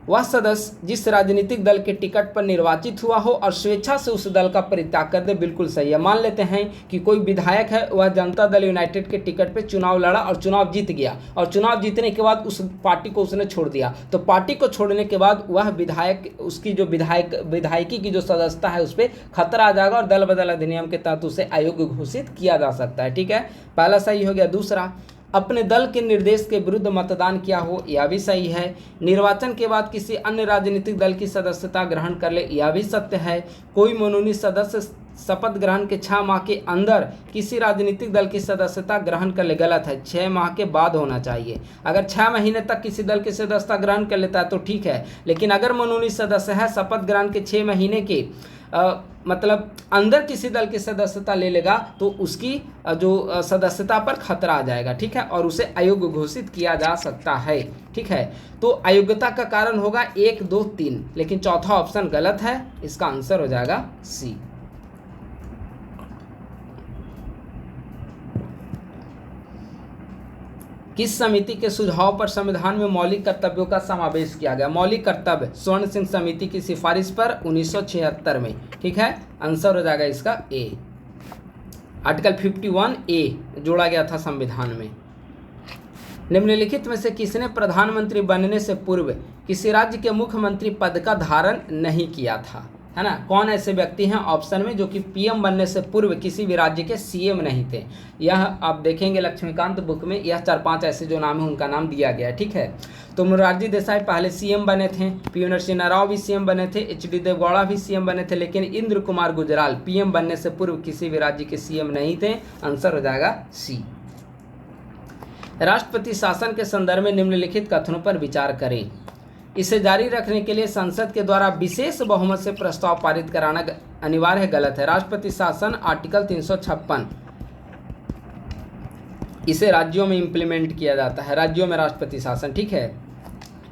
वह सदस्य जिस राजनीतिक दल के टिकट पर निर्वाचित हुआ हो और स्वेच्छा से उस दल का परित्याग कर दे। बिल्कुल सही है। मान लेते हैं कि कोई विधायक है, वह जनता दल यूनाइटेड के टिकट पर चुनाव लड़ा और चुनाव जीत गया, और चुनाव जीतने के बाद उस पार्टी को उसने छोड़ दिया। तो पार्टी को छोड़ने के बाद वह विधायक, उसकी जो विधायकी की जो सदस्यता है उस पर खतरा आ जाएगा और दल बदल अधिनियम के तहत उसे अयोग्य घोषित किया जा सकता है, ठीक है। पहला सही हो गया। दूसरा, अपने दल के निर्देश के विरुद्ध मतदान किया हो, यह भी सही है। निर्वाचन के बाद किसी अन्य राजनीतिक दल की सदस्यता ग्रहण कर ले, यह भी सत्य है। कोई मनोनीत सदस्य शपथ ग्रहण के 6 माह के अंदर किसी राजनीतिक दल की सदस्यता ग्रहण कर ले, गलत है। 6 माह के बाद होना चाहिए। अगर 6 महीने तक किसी दल की सदस्यता ग्रहण कर लेता है तो ठीक है, लेकिन अगर मनोनीत सदस्य है शपथ ग्रहण के 6 महीने के मतलब अंदर किसी दल की सदस्यता ले लेगा तो उसकी जो सदस्यता पर खतरा आ जाएगा, ठीक है, और उसे अयोग्य घोषित किया जा सकता है, ठीक है। तो अयोग्यता का कारण होगा 1, 2, 3, लेकिन चौथा ऑप्शन गलत है, इसका आंसर हो जाएगा सी। किस समिति के सुझाव पर संविधान में मौलिक कर्तव्यों का समावेश किया गया? मौलिक कर्तव्य स्वर्ण सिंह समिति की सिफारिश पर 1976 में, ठीक है, आंसर हो जाएगा इसका ए। आर्टिकल 51A जोड़ा गया था संविधान में। निम्नलिखित में से किसने प्रधानमंत्री बनने से पूर्व किसी राज्य के मुख्यमंत्री पद का धारण नहीं किया था, है ना? कौन ऐसे व्यक्ति हैं ऑप्शन में जो कि पीएम बनने से पूर्व किसी भी राज्य के सीएम नहीं थे? यह आप देखेंगे लक्ष्मीकांत बुक में, यह 4-5 ऐसे जो नाम है उनका नाम दिया गया है, ठीक है। तो मोरारजी देसाई पहले सीएम बने थे, पी नरसिम्हा राव भी सीएम बने थे, एच.डी. देवगौड़ा भी सीएम बने थे, लेकिन इंद्र कुमार गुजराल पीएम बनने से पूर्व किसी भी राज्य के सीएम नहीं थे। आंसर हो जाएगा सी। राष्ट्रपति शासन के संदर्भ में निम्नलिखित कथनों पर विचार करें। इसे जारी रखने के लिए संसद के द्वारा विशेष बहुमत से प्रस्ताव पारित कराना अनिवार्य है, गलत है। राष्ट्रपति शासन आर्टिकल 356, इसे राज्यों में इंप्लीमेंट किया जाता है, राज्यों में राष्ट्रपति शासन, ठीक है।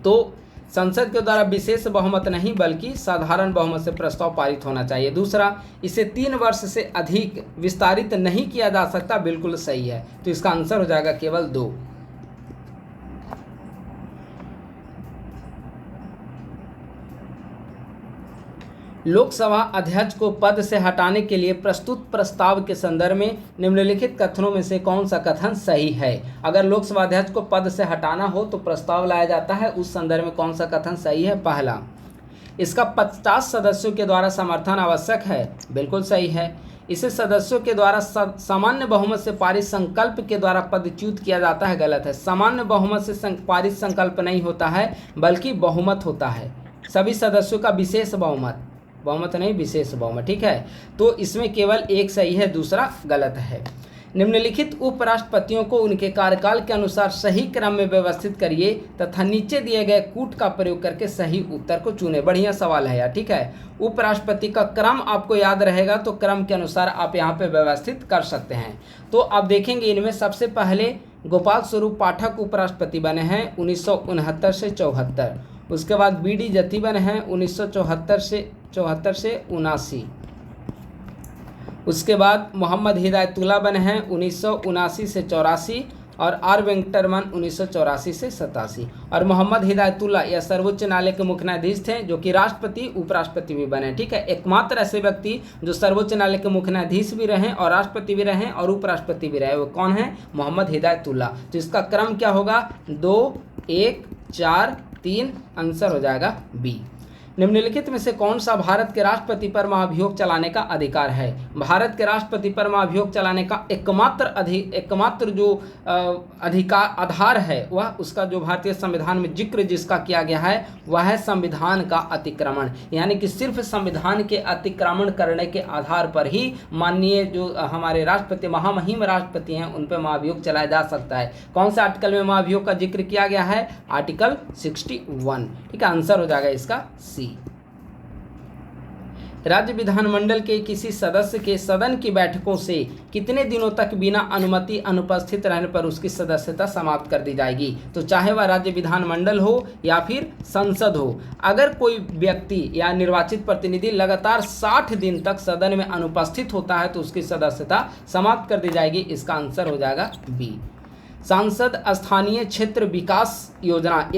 तो संसद के द्वारा विशेष बहुमत नहीं बल्कि साधारण बहुमत से प्रस्ताव पारित होना चाहिए। दूसरा, इसे 3 वर्ष से अधिक विस्तारित नहीं किया जा सकता, बिल्कुल सही है। तो इसका आंसर हो जाएगा केवल 2। लोकसभा अध्यक्ष को पद से हटाने के लिए प्रस्तुत प्रस्ताव के संदर्भ में निम्नलिखित कथनों में से कौन सा कथन सही है? अगर लोकसभा अध्यक्ष को पद से हटाना हो तो प्रस्ताव लाया जाता है, उस संदर्भ में कौन सा कथन सही है? पहला, इसका 50 सदस्यों के द्वारा समर्थन आवश्यक है, बिल्कुल सही है। इसे सदस्यों के द्वारा सामान्य बहुमत से पारित संकल्प के द्वारा पदच्युत किया जाता है, गलत है। सामान्य बहुमत से पारित संकल्प नहीं होता है बल्कि बहुमत होता है, सभी सदस्यों का विशेष बहुमत, बहुमत नहीं विशेष बहुमत, ठीक है। तो इसमें केवल एक सही है, दूसरा गलत है। निम्नलिखित उपराष्ट्रपतियों को उनके कार्यकाल के अनुसार सही क्रम में व्यवस्थित करिए तथा नीचे दिए गए कूट का प्रयोग करके सही उत्तर को चुने। बढ़िया सवाल है यार, ठीक है। उपराष्ट्रपति का क्रम आपको याद रहेगा तो क्रम के अनुसार आप यहाँ पे व्यवस्थित कर सकते हैं। तो आप देखेंगे इनमें सबसे पहले गोपाल स्वरूप पाठक उपराष्ट्रपति बने हैं 1969 से 74। उसके बाद बी.डी. जत्ती बने हैं 1974 से 79। उसके बाद मोहम्मद हिदायतुल्ला बने हैं 1979 से 84 और आर वेंकटरमन 1984 से 87। और मोहम्मद हिदायतुल्ला यह सर्वोच्च न्यायालय के मुख्य न्यायाधीश थे जो कि राष्ट्रपति उपराष्ट्रपति भी बने, ठीक है। एकमात्र ऐसे व्यक्ति जो सर्वोच्च न्यायालय के मुख्य न्यायाधीश भी रहे और राष्ट्रपति भी रहे और उपराष्ट्रपति भी रहे, वो कौन है? मोहम्मद हिदायतुल्ला। तो इसका क्रम क्या होगा? 2, 1, 4, 3, आंसर हो जाएगा बी। निम्नलिखित में से कौन सा भारत के राष्ट्रपति पर महाभियोग चलाने का अधिकार है? भारत के राष्ट्रपति पर महाभियोग चलाने का एकमात्र जो अधिकार आधार है वह उसका जो भारतीय संविधान में जिक्र जिसका किया गया है वह है संविधान का अतिक्रमण, यानी कि सिर्फ संविधान के अतिक्रमण करने के आधार पर ही माननीय जो हमारे राष्ट्रपति महामहिम राष्ट्रपति हैं उन पर महाभियोग चलाया जा सकता है। कौन से आर्टिकल में महाभियोग का जिक्र किया गया है? आर्टिकल 61, ठीक है। आंसर हो जाएगा इसका सी। राज्य विधानमंडल के किसी सदस्य के सदन की बैठकों से कितने दिनों तक बिना अनुमति अनुपस्थित रहने पर उसकी सदस्यता समाप्त कर दी जाएगी? तो चाहे वह राज्य विधानमंडल हो या फिर संसद हो, अगर कोई व्यक्ति या निर्वाचित प्रतिनिधि लगातार 60 दिन तक सदन में अनुपस्थित होता है तो उसकी सदस्यता समाप्त कर दी जाएगी। इसका आंसर हो जाएगा बी। सांसद स्थानीय क्षेत्र विकास योजना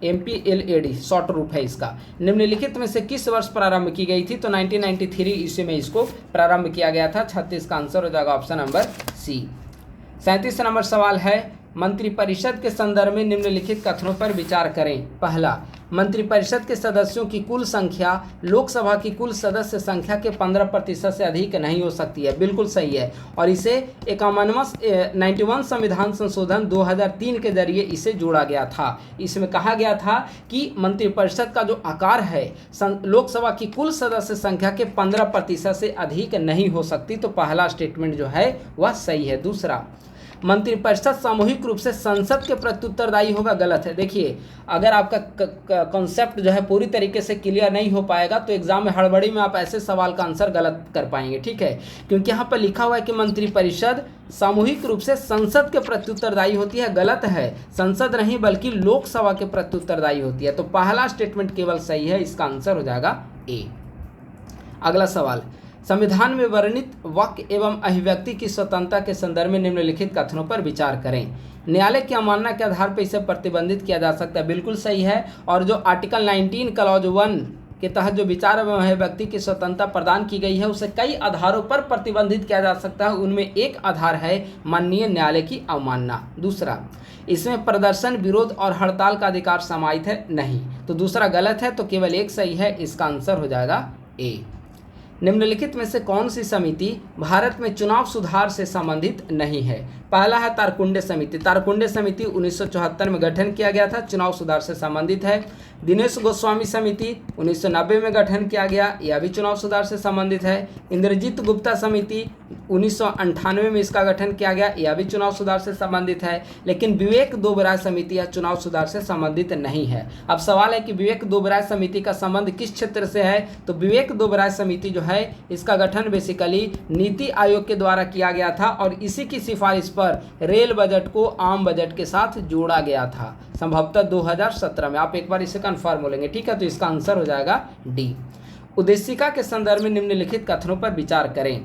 MPLAD शॉर्ट रूप है इसका, निम्नलिखित में से किस वर्ष प्रारंभ की गई थी? तो 1993 ईस्वी में इसको प्रारंभ किया गया था। 36 का आंसर हो जाएगा ऑप्शन नंबर सी। 37 नंबर सवाल है, मंत्रिपरिषद के संदर्भ में निम्नलिखित कथनों पर विचार करें। पहला, मंत्रिपरिषद के सदस्यों की कुल संख्या लोकसभा की कुल सदस्य संख्या के 15% से अधिक नहीं हो सकती है, बिल्कुल सही है। और इसे 91 संविधान संशोधन 2003 के जरिए इसे जोड़ा गया था। इसमें कहा गया था कि मंत्रिपरिषद का जो आकार है लोकसभा की कुल सदस्य संख्या के 15% से अधिक नहीं हो सकती। तो पहला स्टेटमेंट जो है वह सही है। दूसरा, मंत्रिपरिषद सामूहिक रूप से संसद के प्रति उत्तरदायी होगा, गलत है। देखिए, अगर आपका कॉन्सेप्ट जो है पूरी तरीके से क्लियर नहीं हो पाएगा तो एग्जाम में हड़बड़ी में आप ऐसे सवाल का आंसर गलत कर पाएंगे, ठीक है। क्योंकि यहाँ पर लिखा हुआ है कि मंत्रिपरिषद सामूहिक रूप से संसद के प्रति उत्तरदायी होती है, गलत है। संसद नहीं बल्कि लोकसभा के प्रति उत्तरदायी होती है। तो पहला स्टेटमेंट केवल सही है, इसका आंसर हो जाएगा ए। अगला सवाल, संविधान में वर्णित वाक्य एवं अभिव्यक्ति की स्वतंत्रता के संदर्भ में निम्नलिखित कथनों पर विचार करें। न्यायालय की अवमानना के आधार पर इसे प्रतिबंधित किया जा सकता है, बिल्कुल सही है। और जो आर्टिकल 19 क्लॉज 1 के तहत जो विचार एवं अभिव्यक्ति की स्वतंत्रता प्रदान की गई है उसे कई आधारों पर प्रतिबंधित किया जा सकता है। उनमें एक आधार है माननीय न्यायालय की अवमानना। दूसरा, इसमें प्रदर्शन, विरोध और हड़ताल का अधिकार समाहित है, नहीं। तो दूसरा गलत है, तो केवल एक सही है, इसका आंसर हो जाएगा ए। निम्नलिखित में से कौन सी समिति भारत में चुनाव सुधार से संबंधित नहीं है? पहला है तारकुंडे समिति। तारकुंडे समिति 1974 में गठन किया गया था, चुनाव सुधार से संबंधित है। दिनेश गोस्वामी समिति 1990 में गठन किया गया, यह भी चुनाव सुधार से संबंधित है। इंद्रजीत गुप्ता समिति 1998 में इसका गठन किया गया, यह भी चुनाव सुधार से संबंधित है। लेकिन विवेक दोबराय समिति यह चुनाव सुधार से संबंधित नहीं है। अब सवाल है कि विवेक दोबराय समिति का संबंध किस क्षेत्र से है? तो विवेक दोबराय समिति जो है इसका गठन बेसिकली नीति आयोग के द्वारा किया गया था और इसी की सिफारिश पर रेल बजट को आम बजट के साथ जोड़ा गया था, संभवतः 2017 में। आप एक बार इसे कंफर्म हो लेंगे, ठीक है। तो इसका आंसर हो जाएगा डी। उद्देशिका के संदर्भ में निम्नलिखित कथनों पर विचार करें।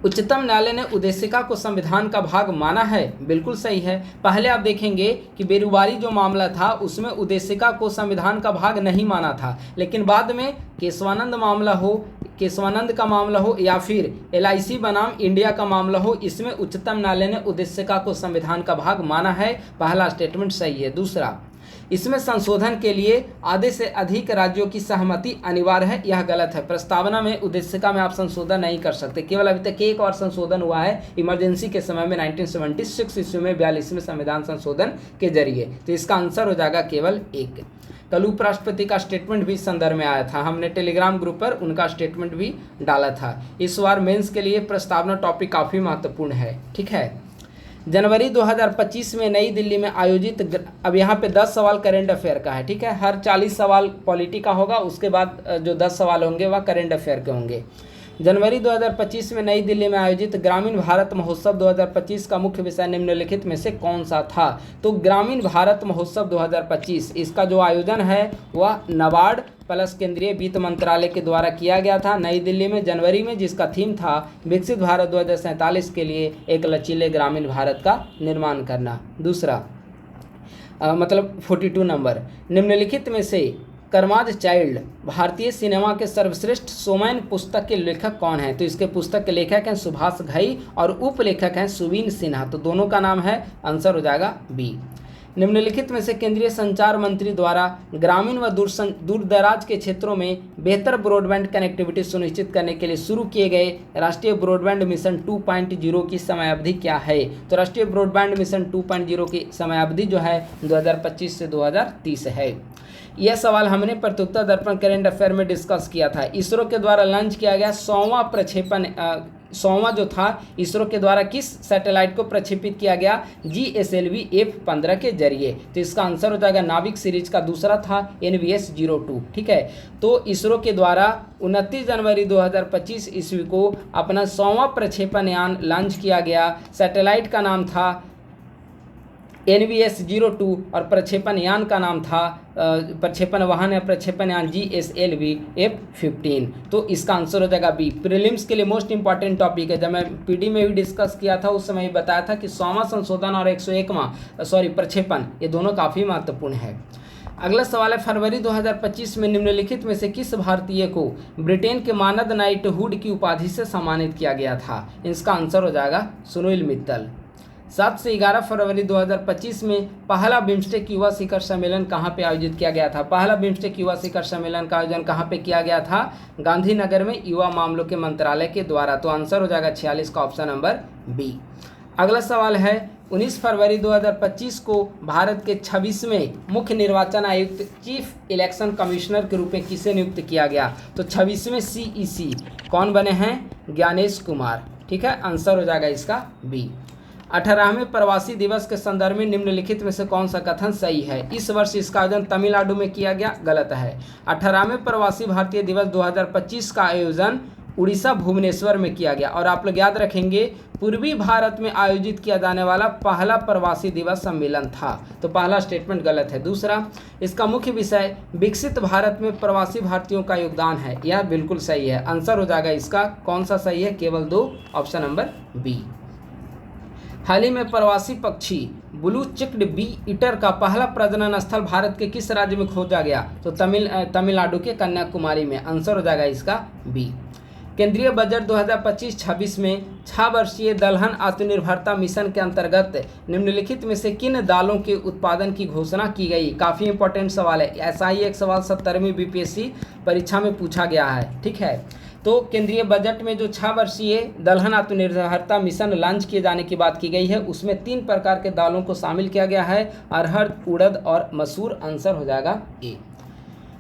उच्चतम न्यायालय ने उद्देशिका को संविधान का भाग माना है, बिल्कुल सही है। पहले आप देखेंगे कि बेरुवारी जो मामला था उसमें उद्देशिका को संविधान का भाग नहीं माना था, लेकिन बाद में केशवानंद का मामला हो या फिर LIC बनाम इंडिया का मामला हो, इसमें उच्चतम न्यायालय ने उद्देशिका को संविधान का भाग माना है। पहला स्टेटमेंट सही है। दूसरा, इसमें संशोधन के लिए आधे से अधिक राज्यों की सहमति अनिवार्य है, यह गलत है। प्रस्तावना में उद्देशिका में आप संशोधन नहीं कर सकते। केवल अभी तक एक और संशोधन हुआ है इमरजेंसी के समय में 1976 ईस्वी में 42वें संविधान संशोधन के जरिए। तो इसका आंसर हो जाएगा केवल एक। कल उपराष्ट्रपति का स्टेटमेंट भी इस संदर्भ में आया था, हमने टेलीग्राम ग्रुप पर उनका स्टेटमेंट भी डाला था। इस बार मेंस के लिए प्रस्तावना टॉपिक काफ़ी महत्वपूर्ण है, ठीक है। जनवरी 2025 में नई दिल्ली में आयोजित, अब यहाँ पे 10 सवाल करेंट अफेयर का है, ठीक है। हर 40 सवाल पॉलिटी का होगा, उसके बाद जो 10 सवाल होंगे वह करेंट अफेयर के होंगे। जनवरी 2025 में नई दिल्ली में आयोजित ग्रामीण भारत महोत्सव 2025 का मुख्य विषय निम्नलिखित में से कौन सा था? तो ग्रामीण भारत महोत्सव 2025 इसका जो आयोजन है वह नाबार्ड प्लस केंद्रीय वित्त मंत्रालय के द्वारा किया गया था नई दिल्ली में जनवरी में, जिसका थीम था विकसित भारत 2047 के लिए एक लचीले ग्रामीण भारत का निर्माण करना। दूसरा 42 नंबर, निम्नलिखित में से कर्माद चाइल्ड भारतीय सिनेमा के सर्वश्रेष्ठ सोमैन पुस्तक के लेखक कौन है? तो इसके पुस्तक के लेखक हैं सुभाष घई और उपलेखक हैं सुवीन सिन्हा। तो दोनों का नाम है, आंसर हो जाएगा बी। निम्नलिखित में से केंद्रीय संचार मंत्री द्वारा ग्रामीण व दूरदराज के क्षेत्रों में बेहतर ब्रॉडबैंड कनेक्टिविटी सुनिश्चित करने के लिए शुरू किए गए राष्ट्रीय ब्रॉडबैंड मिशन 2.0 की समयावधि क्या है? तो राष्ट्रीय ब्रॉडबैंड मिशन 2.0 की समयावधि जो है 2025 से 2030 है। यह सवाल हमने प्रत्युत्तर दर्पण करेंट अफेयर में डिस्कस किया था। इसरो के द्वारा लॉन्च किया गया 100वां जो था इसरो के द्वारा किस सैटेलाइट को प्रक्षेपित किया गया? GSLV F-15 के जरिए। तो इसका आंसर हो जाएगा नाविक सीरीज का दूसरा था NVS-02, ठीक है। तो इसरो के द्वारा 29 जनवरी 2025 ईस्वी को अपना 100वां प्रक्षेपण यान लॉन्च किया गया। सैटेलाइट का नाम था NVS-02 और प्रक्षेपण यान का नाम था प्रक्षेपण वाहन या प्रक्षेपण यान GSLV F-15। तो इसका आंसर हो जाएगा बी। प्रीलिम्स के लिए मोस्ट इंपॉर्टेंट टॉपिक है। जब मैं PD में भी डिस्कस किया था उस समय बताया था कि 100वां संशोधन और 101वां प्रक्षेपण ये दोनों काफ़ी महत्वपूर्ण है। अगला सवाल है, फरवरी 2025 में निम्नलिखित में से किस भारतीय को ब्रिटेन के मानद नाइटहुड की उपाधि से सम्मानित किया गया था? इसका आंसर हो जाएगा सुनील मित्तल। 7 से 11 फरवरी 2025 में पहला बिम्स्टेक युवा शिखर सम्मेलन कहाँ पे आयोजित किया गया था? पहला बिम्स्टेक युवा शिखर सम्मेलन का आयोजन कहाँ पे किया गया था? गांधीनगर में युवा मामलों के मंत्रालय के द्वारा। तो आंसर हो जाएगा 46 का ऑप्शन नंबर बी। अगला सवाल है, 19 फरवरी 2025 को भारत के 26वें मुख्य निर्वाचन आयुक्त चीफ इलेक्शन कमिश्नर के रूप में किसे नियुक्त किया गया? तो 26वें CEC कौन बने हैं? ज्ञानेश कुमार, ठीक है। आंसर हो जाएगा इसका बी। 18वें प्रवासी दिवस के संदर्भ में निम्नलिखित में से कौन सा कथन सही है? इस वर्ष इसका आयोजन तमिलनाडु में किया गया, गलत है। 18वें प्रवासी भारतीय दिवस 2025 का आयोजन उड़ीसा भुवनेश्वर में किया गया। और आप लोग याद रखेंगे, पूर्वी भारत में आयोजित किया जाने वाला पहला प्रवासी दिवस सम्मेलन था, तो पहला स्टेटमेंट गलत है। दूसरा, इसका मुख्य विषय विकसित भारत में प्रवासी भारतीयों का योगदान है, यह बिल्कुल सही है। आंसर हो जाएगा इसका कौन सा सही है? केवल 2, ऑप्शन नंबर बी। हाल ही में प्रवासी पक्षी ब्लू चिक्ड बी ईटर का पहला प्रजनन स्थल भारत के किस राज्य में खोजा गया? तो तमिलनाडु के कन्याकुमारी में। आंसर हो जाएगा इसका बी। केंद्रीय बजट 2025-26 में 6 वर्षीय दलहन आत्मनिर्भरता मिशन के अंतर्गत निम्नलिखित में से किन दालों के उत्पादन की घोषणा की गई? काफ़ी इंपॉर्टेंट सवाल है, ऐसा ही एक सवाल 70वीं बीपीएससी परीक्षा में पूछा गया है, ठीक है। तो केंद्रीय बजट में जो 6 वर्षीय दलहन आत्मनिर्भरता मिशन लॉन्च किए जाने की बात की गई है, उसमें 3 प्रकार के दालों को शामिल किया गया है, अरहर, उड़द और मसूर। आंसर हो जाएगा ए।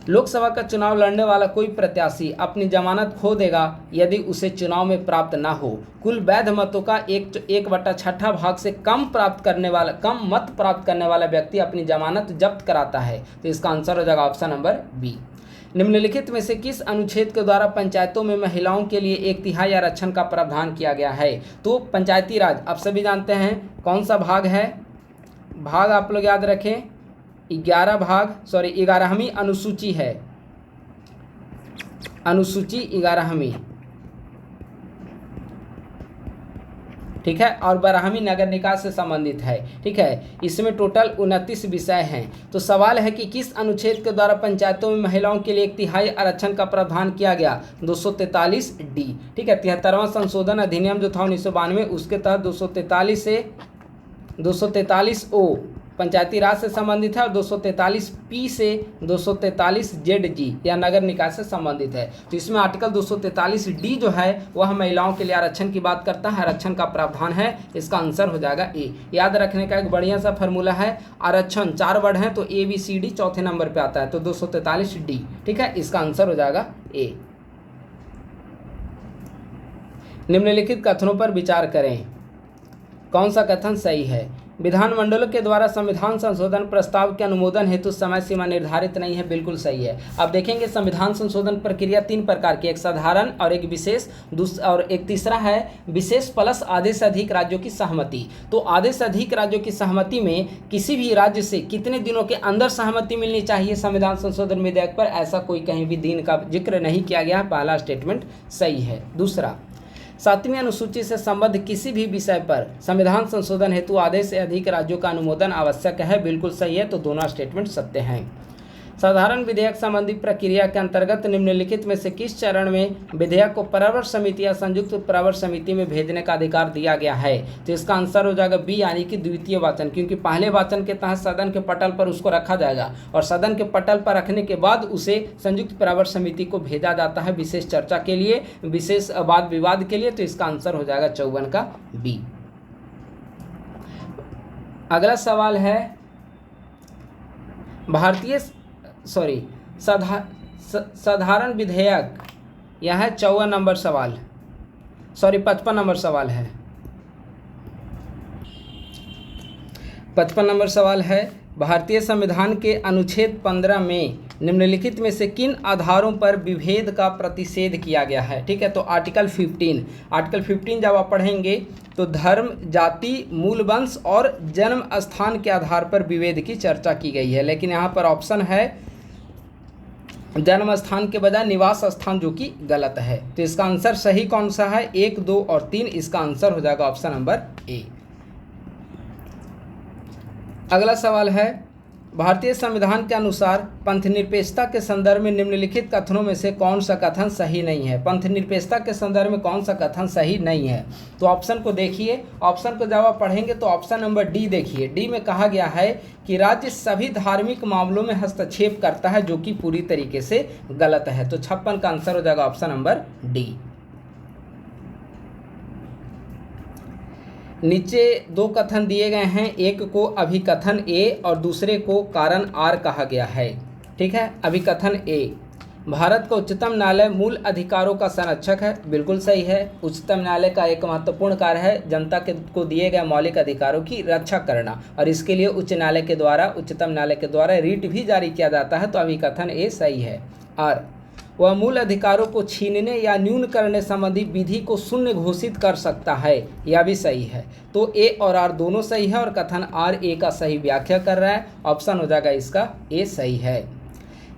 लोकसभा का चुनाव लड़ने वाला कोई प्रत्याशी अपनी जमानत खो देगा यदि उसे चुनाव में प्राप्त ना हो। कुल वैध मतों का 1/6 भाग से कम मत प्राप्त करने वाला व्यक्ति अपनी जमानत जब्त कराता है, तो इसका आंसर हो जाएगा ऑप्शन नंबर बी। निम्नलिखित में से किस अनुच्छेद के द्वारा पंचायतों में महिलाओं के लिए 1/3 आरक्षण का प्रावधान किया गया है? तो पंचायती राज आप सभी जानते हैं कौन सा भाग है? भाग आप लोग याद रखें, 11वीं अनुसूची है, अनुसूची 11वीं, ठीक है। और 12वीं नगर निकाय से संबंधित है, ठीक है। इसमें टोटल 29 विषय हैं। तो सवाल है कि किस अनुच्छेद के द्वारा पंचायतों में महिलाओं के लिए 1/3 आरक्षण का प्रावधान किया गया? 243D, ठीक है। 73वां संशोधन अधिनियम जो था 1992, उसके तहत 243 से 243O पंचायती राज से संबंधित है और 243P से 243ZG या नगर निकाय से संबंधित है। तो इसमें आर्टिकल 243D जो है वह महिलाओं के लिए आरक्षण की बात करता है, आरक्षण का प्रावधान है। इसका आंसर हो जाएगा ए। याद रखने का एक बढ़िया सा फॉर्मूला है, आरक्षण 4 वर्ड है तो ABCD चौथे नंबर पे आता है, तो 243D, ठीक है। इसका आंसर हो जाएगा ए। निम्नलिखित कथनों पर विचार करें, कौन सा कथन सही है? विधानमंडल के द्वारा संविधान संशोधन प्रस्ताव के अनुमोदन हेतु समय सीमा निर्धारित नहीं है, बिल्कुल सही है। अब देखेंगे संविधान संशोधन प्रक्रिया 3 प्रकार की, एक साधारण और एक विशेष, और एक तीसरा है विशेष प्लस आधे से अधिक राज्यों की सहमति। तो आधे से अधिक राज्यों की सहमति में किसी भी राज्य से कितने दिनों के अंदर सहमति मिलनी चाहिए संविधान संशोधन विधेयक पर? ऐसा कोई कहीं भी दिन का जिक्र नहीं किया गया, पहला स्टेटमेंट सही है। दूसरा, 7वीं अनुसूची से संबद्ध किसी भी विषय पर संविधान संशोधन हेतु आधे से अधिक राज्यों का अनुमोदन आवश्यक है, बिल्कुल सही है। तो दोनों स्टेटमेंट सत्य हैं। साधारण विधेयक संबंधी प्रक्रिया के अंतर्गत निम्नलिखित में से किस चरण में विधेयक को परामर्श समिति या संयुक्त परामर्श समिति में भेजने का अधिकार दिया गया है? तो इसका आंसर हो जाएगा बी, यानी कि द्वितीय वाचन, क्योंकि पहले वाचन के तहत सदन के पटल पर उसको रखा जाएगा और सदन के पटल पर रखने के बाद उसे संयुक्त परामर्श समिति को भेजा जाता है विशेष चर्चा के लिए, विशेष वाद विवाद के लिए। तो इसका आंसर हो जाएगा 54 का बी। अगला सवाल है साधारण विधेयक, यह है 54 नंबर सवाल, 55 नंबर सवाल है। 55 नंबर सवाल है, भारतीय संविधान के अनुच्छेद 15 में निम्नलिखित में से किन आधारों पर विभेद का प्रतिषेध किया गया है? ठीक है, तो आर्टिकल 15 जब आप पढ़ेंगे तो धर्म, जाति, मूल वंश और जन्म स्थान के आधार पर विभेद की चर्चा की गई है, लेकिन यहाँ पर ऑप्शन है जन्म स्थान के बजाय निवास स्थान, जो कि गलत है। तो इसका आंसर सही कौन सा है? 1, 2 और 3। इसका आंसर हो जाएगा ऑप्शन नंबर ए। अगला सवाल है, भारतीय संविधान के अनुसार पंथनिरपेक्षता के संदर्भ में निम्नलिखित कथनों में से कौन सा कथन सही नहीं है? पंथनिरपेक्षता के संदर्भ में कौन सा कथन सही नहीं है? तो ऑप्शन को देखिए, ऑप्शन को जब आप पढ़ेंगे तो ऑप्शन नंबर डी देखिए। डी में कहा गया है कि राज्य सभी धार्मिक मामलों में हस्तक्षेप करता है, जो कि पूरी तरीके से गलत है। तो 56 का आंसर हो जाएगा ऑप्शन नंबर डी। नीचे 2 कथन दिए गए हैं, एक को अभिकथन ए और दूसरे को कारण आर कहा गया है। ठीक है, अभिकथन ए, भारत का उच्चतम न्यायालय मूल अधिकारों का संरक्षक है। बिल्कुल सही है। उच्चतम न्यायालय का एक महत्वपूर्ण कार्य है जनता को दिए गए मौलिक अधिकारों की रक्षा करना, और इसके लिए उच्चतम न्यायालय के द्वारा रिट भी जारी किया जाता है। तो अभिकथन ए सही है। और वह मूल अधिकारों को छीनने या न्यून करने संबंधी विधि को शून्य घोषित कर सकता है, यह भी सही है। तो ए और आर दोनों सही है और कथन आर ए का सही व्याख्या कर रहा है। ऑप्शन हो जाएगा इसका ए सही है।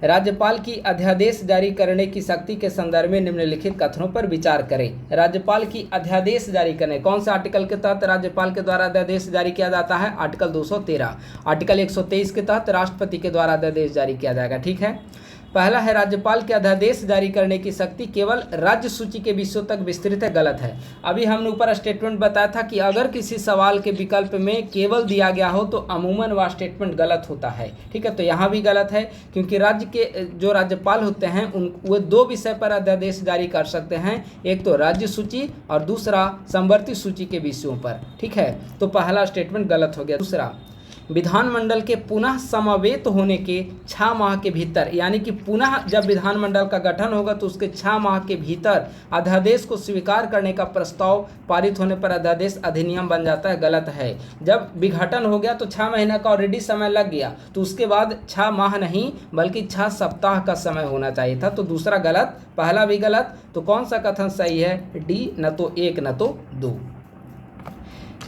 राज्यपाल की अध्यादेश जारी करने की शक्ति के संदर्भ में निम्नलिखित कथनों पर विचार करें। राज्यपाल की अध्यादेश जारी करने, कौन से आर्टिकल के तहत राज्यपाल के द्वारा अध्यादेश जारी किया जाता है? आर्टिकल 213। आर्टिकल 123 के तहत राष्ट्रपति के द्वारा अध्यादेश जारी किया जाएगा। ठीक है। पहला है राज्यपाल के अध्यादेश जारी करने की शक्ति केवल राज्य सूची के विषयों तक विस्तृत है, गलत है। अभी हमने ऊपर स्टेटमेंट बताया था कि अगर किसी सवाल के विकल्प में केवल दिया गया हो तो अमूमन वह स्टेटमेंट गलत होता है। ठीक है, तो यहाँ भी गलत है, क्योंकि राज्य के जो राज्यपाल होते हैं वो दो विषय पर अध्यादेश जारी कर सकते हैं, एक तो राज्य सूची और दूसरा संवर्ती सूची के विषयों पर। ठीक है, तो पहला स्टेटमेंट गलत हो गया। दूसरा, विधानमंडल के पुनः समवेत होने के 6 माह के भीतर, यानी कि पुनः जब विधानमंडल का गठन होगा तो उसके 6 माह के भीतर अध्यादेश को स्वीकार करने का प्रस्ताव पारित होने पर अध्यादेश अधिनियम बन जाता है, गलत है। जब विघटन हो गया तो 6 महीने का ऑलरेडी समय लग गया, तो उसके बाद 6 माह नहीं बल्कि 6 सप्ताह का समय होना चाहिए था। तो दूसरा गलत, पहला भी गलत। तो कौन सा कथन सही है? डी, न तो 1 न तो 2।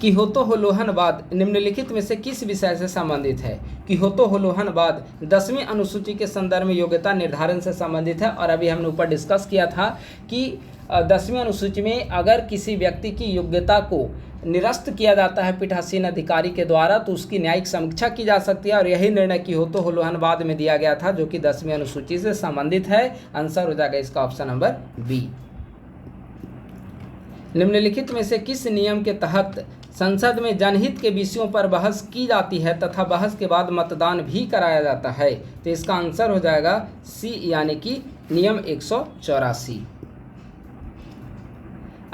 किहोतो-होलोहनवाद निम्नलिखित में से किस विषय से संबंधित है? किहोतो-होलोहनवाद 10वीं अनुसूची के संदर्भ में योग्यता निर्धारण से संबंधित है। और अभी हमने ऊपर डिस्कस किया था कि 10वीं अनुसूची में अगर किसी व्यक्ति की योग्यता को निरस्त किया जाता है पीठासीन अधिकारी के द्वारा तो उसकी न्यायिक समीक्षा की जा सकती है, और यही निर्णय किहोतो-होलोहनवाद में दिया गया था, जो कि 10वीं अनुसूची से संबंधित है। आंसर हो जाएगा इसका ऑप्शन नंबर बी। निम्नलिखित में से किस नियम के तहत संसद में जनहित के विषयों पर बहस की जाती है तथा बहस के बाद मतदान भी कराया जाता है? तो इसका आंसर हो जाएगा सी, यानी कि नियम 184।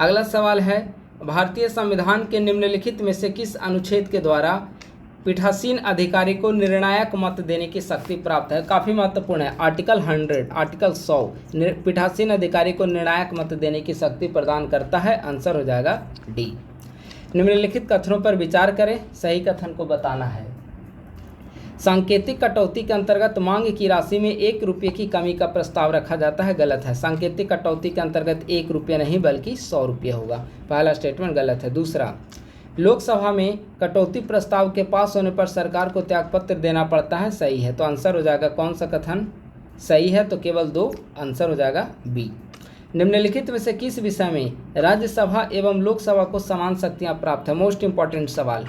अगला सवाल है, भारतीय संविधान के निम्नलिखित में से किस अनुच्छेद के द्वारा पीठासीन अधिकारी को निर्णायक मत देने की शक्ति प्राप्त है? काफ़ी महत्वपूर्ण है। आर्टिकल 100, आर्टिकल 100 पीठासीन अधिकारी को निर्णायक मत देने की शक्ति प्रदान करता है। आंसर हो जाएगा डी। निम्नलिखित कथनों पर विचार करें, सही कथन को बताना है। सांकेतिक कटौती के अंतर्गत मांग की राशि में 1 रुपये की कमी का प्रस्ताव रखा जाता है, गलत है। सांकेतिक कटौती के अंतर्गत 1 रुपये नहीं बल्कि 100 रुपये होगा। पहला स्टेटमेंट गलत है। दूसरा, लोकसभा में कटौती प्रस्ताव के पास होने पर सरकार को त्यागपत्र देना पड़ता है, सही है। तो आंसर हो जाएगा कौन सा कथन सही है? तो केवल 2, आंसर हो जाएगा बी। निम्नलिखित में से किस विषय में राज्यसभा एवं लोकसभा को समान शक्तियां प्राप्त है? मोस्ट इंपॉर्टेंट सवाल।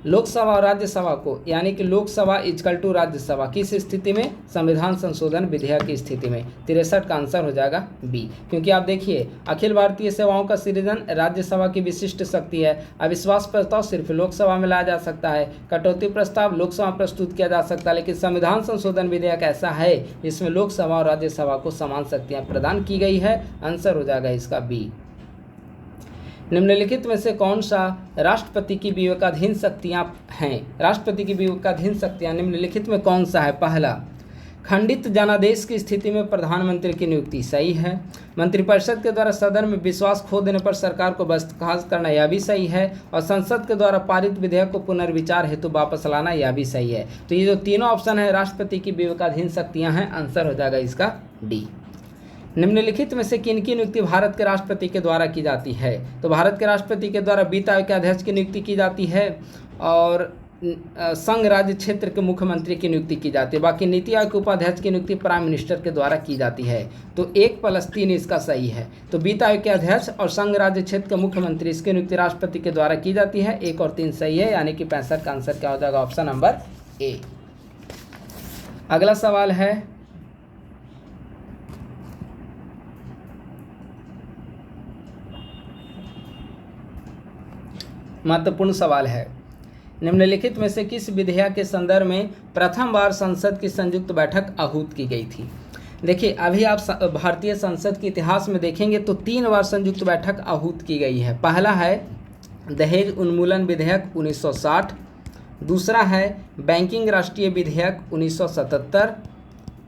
लोकसभा और राज्यसभा को, यानी कि लोकसभा इक्वल टू राज्यसभा, किस स्थिति में? संविधान संशोधन विधेयक की स्थिति में। 63 का आंसर हो जाएगा बी, क्योंकि आप देखिए अखिल भारतीय सेवाओं का सृजन राज्यसभा की विशिष्ट शक्ति है। अविश्वास प्रस्ताव सिर्फ लोकसभा में लाया जा सकता है, कटौती प्रस्ताव लोकसभा प्रस्तुत किया जा सकता है, लेकिन संविधान संशोधन विधेयक ऐसा है जिसमें लोकसभा और राज्यसभा को समान शक्तियाँ प्रदान की गई है। आंसर हो जाएगा इसका बी। निम्नलिखित में से कौन सा राष्ट्रपति की विवेकाधीन शक्तियां हैं? राष्ट्रपति की विवेकाधीन शक्तियां निम्नलिखित में कौन सा है? पहला, खंडित जनादेश की स्थिति में प्रधानमंत्री की नियुक्ति, सही है। मंत्रिपरिषद के द्वारा सदन में विश्वास खो देने पर सरकार को बर्खास्त करना, यह भी सही है। और संसद के द्वारा पारित विधेयक को पुनर्विचार हेतु वापस लाना, यह भी सही है। तो ये जो तीनों ऑप्शन है राष्ट्रपति की विवेकाधीन शक्तियाँ हैं, आंसर हो जाएगा इसका डी। निम्नलिखित में से किनकी नियुक्ति भारत के राष्ट्रपति के द्वारा की जाती है? तो भारत के राष्ट्रपति के द्वारा वित्त आयोग के अध्यक्ष की नियुक्ति की जाती है और संघ राज्य क्षेत्र के मुख्यमंत्री की नियुक्ति की जाती है। बाकी नीति आयोग के उपाध्यक्ष की नियुक्ति प्राइम मिनिस्टर के द्वारा की जाती है। तो 1+3 इसका सही है। तो वित्त आयोग के अध्यक्ष और संघ राज्य क्षेत्र के मुख्यमंत्री, इसकी नियुक्ति राष्ट्रपति के द्वारा की जाती है। 1 और 3 सही है, यानी कि 65 का आंसर क्या हो जाएगा? Option number A. अगला सवाल है, महत्वपूर्ण सवाल है, निम्नलिखित में से किस विधेयक के संदर्भ में प्रथम बार संसद की संयुक्त बैठक आहूत की गई थी? देखिए अभी आप भारतीय संसद के इतिहास में देखेंगे तो 3 बार संयुक्त बैठक आहूत की गई है। पहला है दहेज उन्मूलन विधेयक 1960, दूसरा है बैंकिंग राष्ट्रीय विधेयक 1977,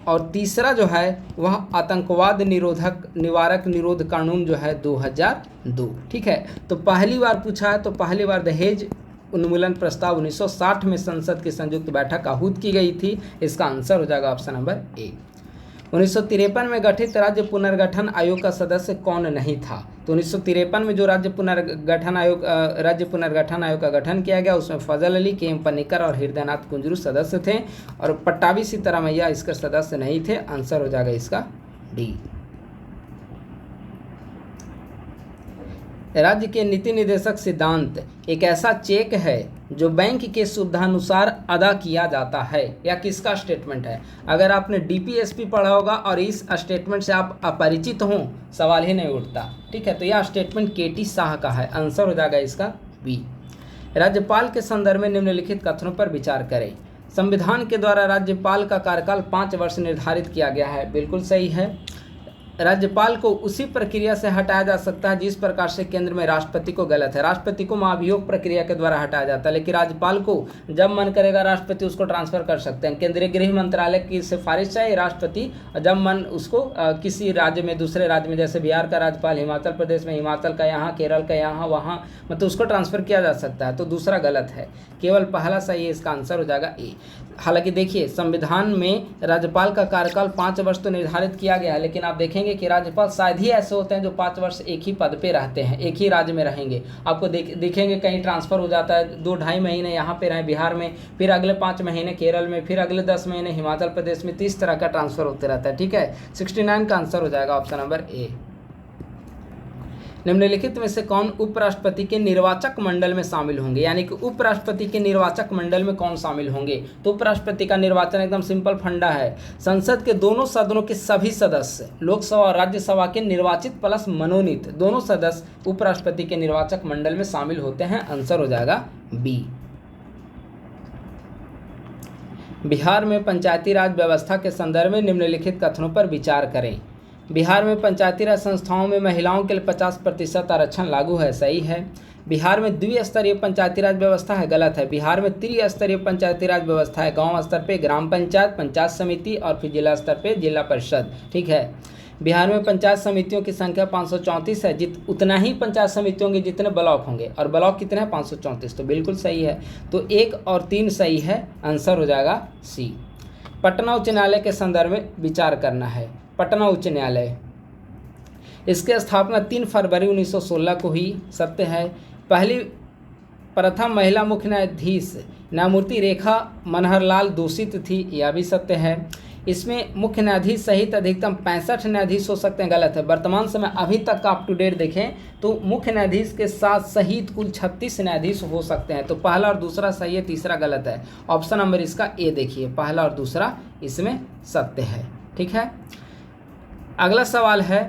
और तीसरा जो है वह आतंकवाद निवारक निरोध कानून जो है 2002। ठीक है, तो पहली बार पूछा है तो पहली बार दहेज उन्मूलन प्रस्ताव 1960 में संसद की संयुक्त बैठक आहूत की गई थी। इसका आंसर हो जाएगा ऑप्शन नंबर ए। 1953 में गठित राज्य पुनर्गठन आयोग का सदस्य कौन नहीं था? तो 1953 में जो राज्य पुनर्गठन आयोग का गठन किया गया उसमें फजल अली, के एम पन्नीकर और हृदयनाथ कुंजरू सदस्य थे और पट्टाभी सीतारामैया इसके सदस्य नहीं थे। आंसर हो जाएगा इसका डी। राज्य के नीति निर्देशक सिद्धांत एक ऐसा चेक है जो बैंक के सुविधानुसार अदा किया जाता है, या किसका स्टेटमेंट है? अगर आपने डीपीएसपी पढ़ा होगा और इस स्टेटमेंट से आप अपरिचित हों, सवाल ही नहीं उठता। ठीक है, तो यह स्टेटमेंट केटी शाह का है। आंसर हो जाएगा इसका बी। राज्यपाल के संदर्भ में निम्नलिखित कथनों पर विचार करें। संविधान के द्वारा राज्यपाल का कार्यकाल 5 वर्ष निर्धारित किया गया है, बिल्कुल सही है। राज्यपाल को उसी प्रक्रिया से हटाया जा सकता है जिस प्रकार से केंद्र में राष्ट्रपति को, गलत है। राष्ट्रपति को महाभियोग प्रक्रिया के द्वारा हटाया जाता है, लेकिन राज्यपाल को जब मन करेगा राष्ट्रपति उसको ट्रांसफर कर सकते हैं। केंद्रीय गृह मंत्रालय की सिफारिश चाहिए, राष्ट्रपति जब मन उसको किसी राज्य में दूसरे राज्य में, जैसे बिहार का राज्यपाल हिमाचल प्रदेश में, हिमाचल का यहाँ, केरल का यहाँ, वहाँ मतलब उसको ट्रांसफर किया जा सकता है। तो दूसरा गलत है, केवल पहला सही है। इसका आंसर हो जाएगा ए। हालांकि देखिए संविधान में राज्यपाल का कार्यकाल 5 वर्ष तो निर्धारित किया गया है, लेकिन आप देखेंगे कि राज्यपाल शायद ही ऐसे होते हैं जो 5 वर्ष एक ही पद पे रहते हैं, एक ही राज्य में रहेंगे। आपको देखेंगे कहीं ट्रांसफर हो जाता है, 2-2.5 महीने यहाँ पे रहे बिहार में, फिर अगले 5 महीने केरल में, फिर अगले 10 महीने हिमाचल प्रदेश में, 30 तरह का ट्रांसफर होते रहता है। ठीक है, 69 का आंसर हो जाएगा ऑप्शन नंबर ए। निम्नलिखित में से कौन उपराष्ट्रपति के निर्वाचक मंडल में शामिल होंगे? यानी कि उपराष्ट्रपति के निर्वाचक मंडल में कौन शामिल होंगे? तो उपराष्ट्रपति का निर्वाचन एकदम सिंपल फंडा है। संसद के दोनों सदनों के सभी सदस्य, लोकसभा और राज्यसभा के निर्वाचित प्लस मनोनीत दोनों सदस्य उपराष्ट्रपति के निर्वाचक मंडल में शामिल होते हैं। आंसर हो जाएगा बी। बिहार में पंचायती राज व्यवस्था के संदर्भ में निम्नलिखित कथनों पर विचार करें। बिहार में पंचायती राज संस्थाओं में महिलाओं के लिए 50% आरक्षण लागू है, सही है। बिहार में द्विस्तरीय पंचायती राज व्यवस्था है, गलत है। बिहार में त्रिस्तरीय पंचायती राज व्यवस्था है, गांव स्तर पे ग्राम पंचायत, पंचायत समिति और फिर जिला स्तर पे जिला परिषद। ठीक है, बिहार में पंचायत समितियों की संख्या 534 है, उतना ही पंचायत समितियों के जितने ब्लॉक होंगे, और ब्लॉक कितने हैं? 534, तो बिल्कुल सही है। तो 1 और 3 सही है। आंसर हो जाएगा सी। पटना उच्च न्यायालय के संदर्भ में विचार करना है। पटना उच्च न्यायालय, इसकी स्थापना 3 फरवरी 1916 को हुई, सत्य है। प्रथम महिला मुख्य न्यायाधीश न्यायमूर्ति रेखा मनहरलाल दोषित थी, यह भी सत्य है। इसमें मुख्य न्यायाधीश सहित अधिकतम 65 न्यायाधीश हो सकते हैं, गलत है। वर्तमान समय अभी तक का अप टू डेट देखें तो मुख्य न्यायाधीश के साथ सहित कुल 36 न्यायाधीश हो सकते हैं। तो पहला और दूसरा सही है, तीसरा गलत है। ऑप्शन नंबर इसका ए देखिए, पहला और दूसरा इसमें सत्य है। ठीक है, अगला सवाल है,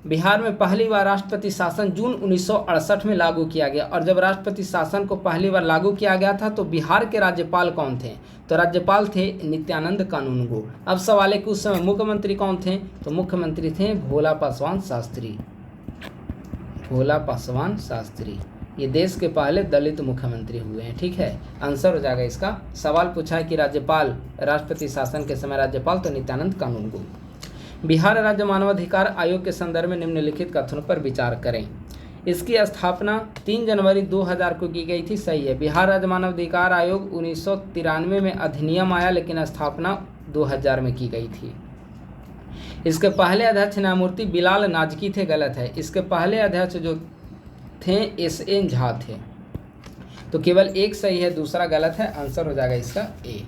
बिहार में पहली बार राष्ट्रपति शासन जून 1968 में लागू किया गया, और जब राष्ट्रपति शासन को पहली बार लागू किया गया था तो बिहार के राज्यपाल कौन थे? तो राज्यपाल थे नित्यानंद कानूनगो। अब सवाल है कि उस समय मुख्यमंत्री कौन थे? तो मुख्यमंत्री थे भोला पासवान शास्त्री। भोला पासवान शास्त्री ये देश के पहले दलित मुख्यमंत्री हुए हैं। ठीक है, आंसर हो जाएगा इसका। सवाल पूछा है कि राज्यपाल, राष्ट्रपति शासन के समय राज्यपाल, तो नित्यानंद कानूनगो। बिहार राज्य मानवाधिकार आयोग के संदर्भ में निम्नलिखित कथनों पर विचार करें। इसकी स्थापना 3 जनवरी 2000 को की गई थी, सही है। बिहार राज्य मानवाधिकार आयोग 1993 में अधिनियम आया, लेकिन स्थापना 2000 में की गई थी। इसके पहले अध्यक्ष न्यायमूर्ति बिलाल नाजकी थे, गलत है। इसके पहले अध्यक्ष जो थे SN झा थे। तो केवल एक सही है, दूसरा गलत है। आंसर हो जाएगा इसका ए।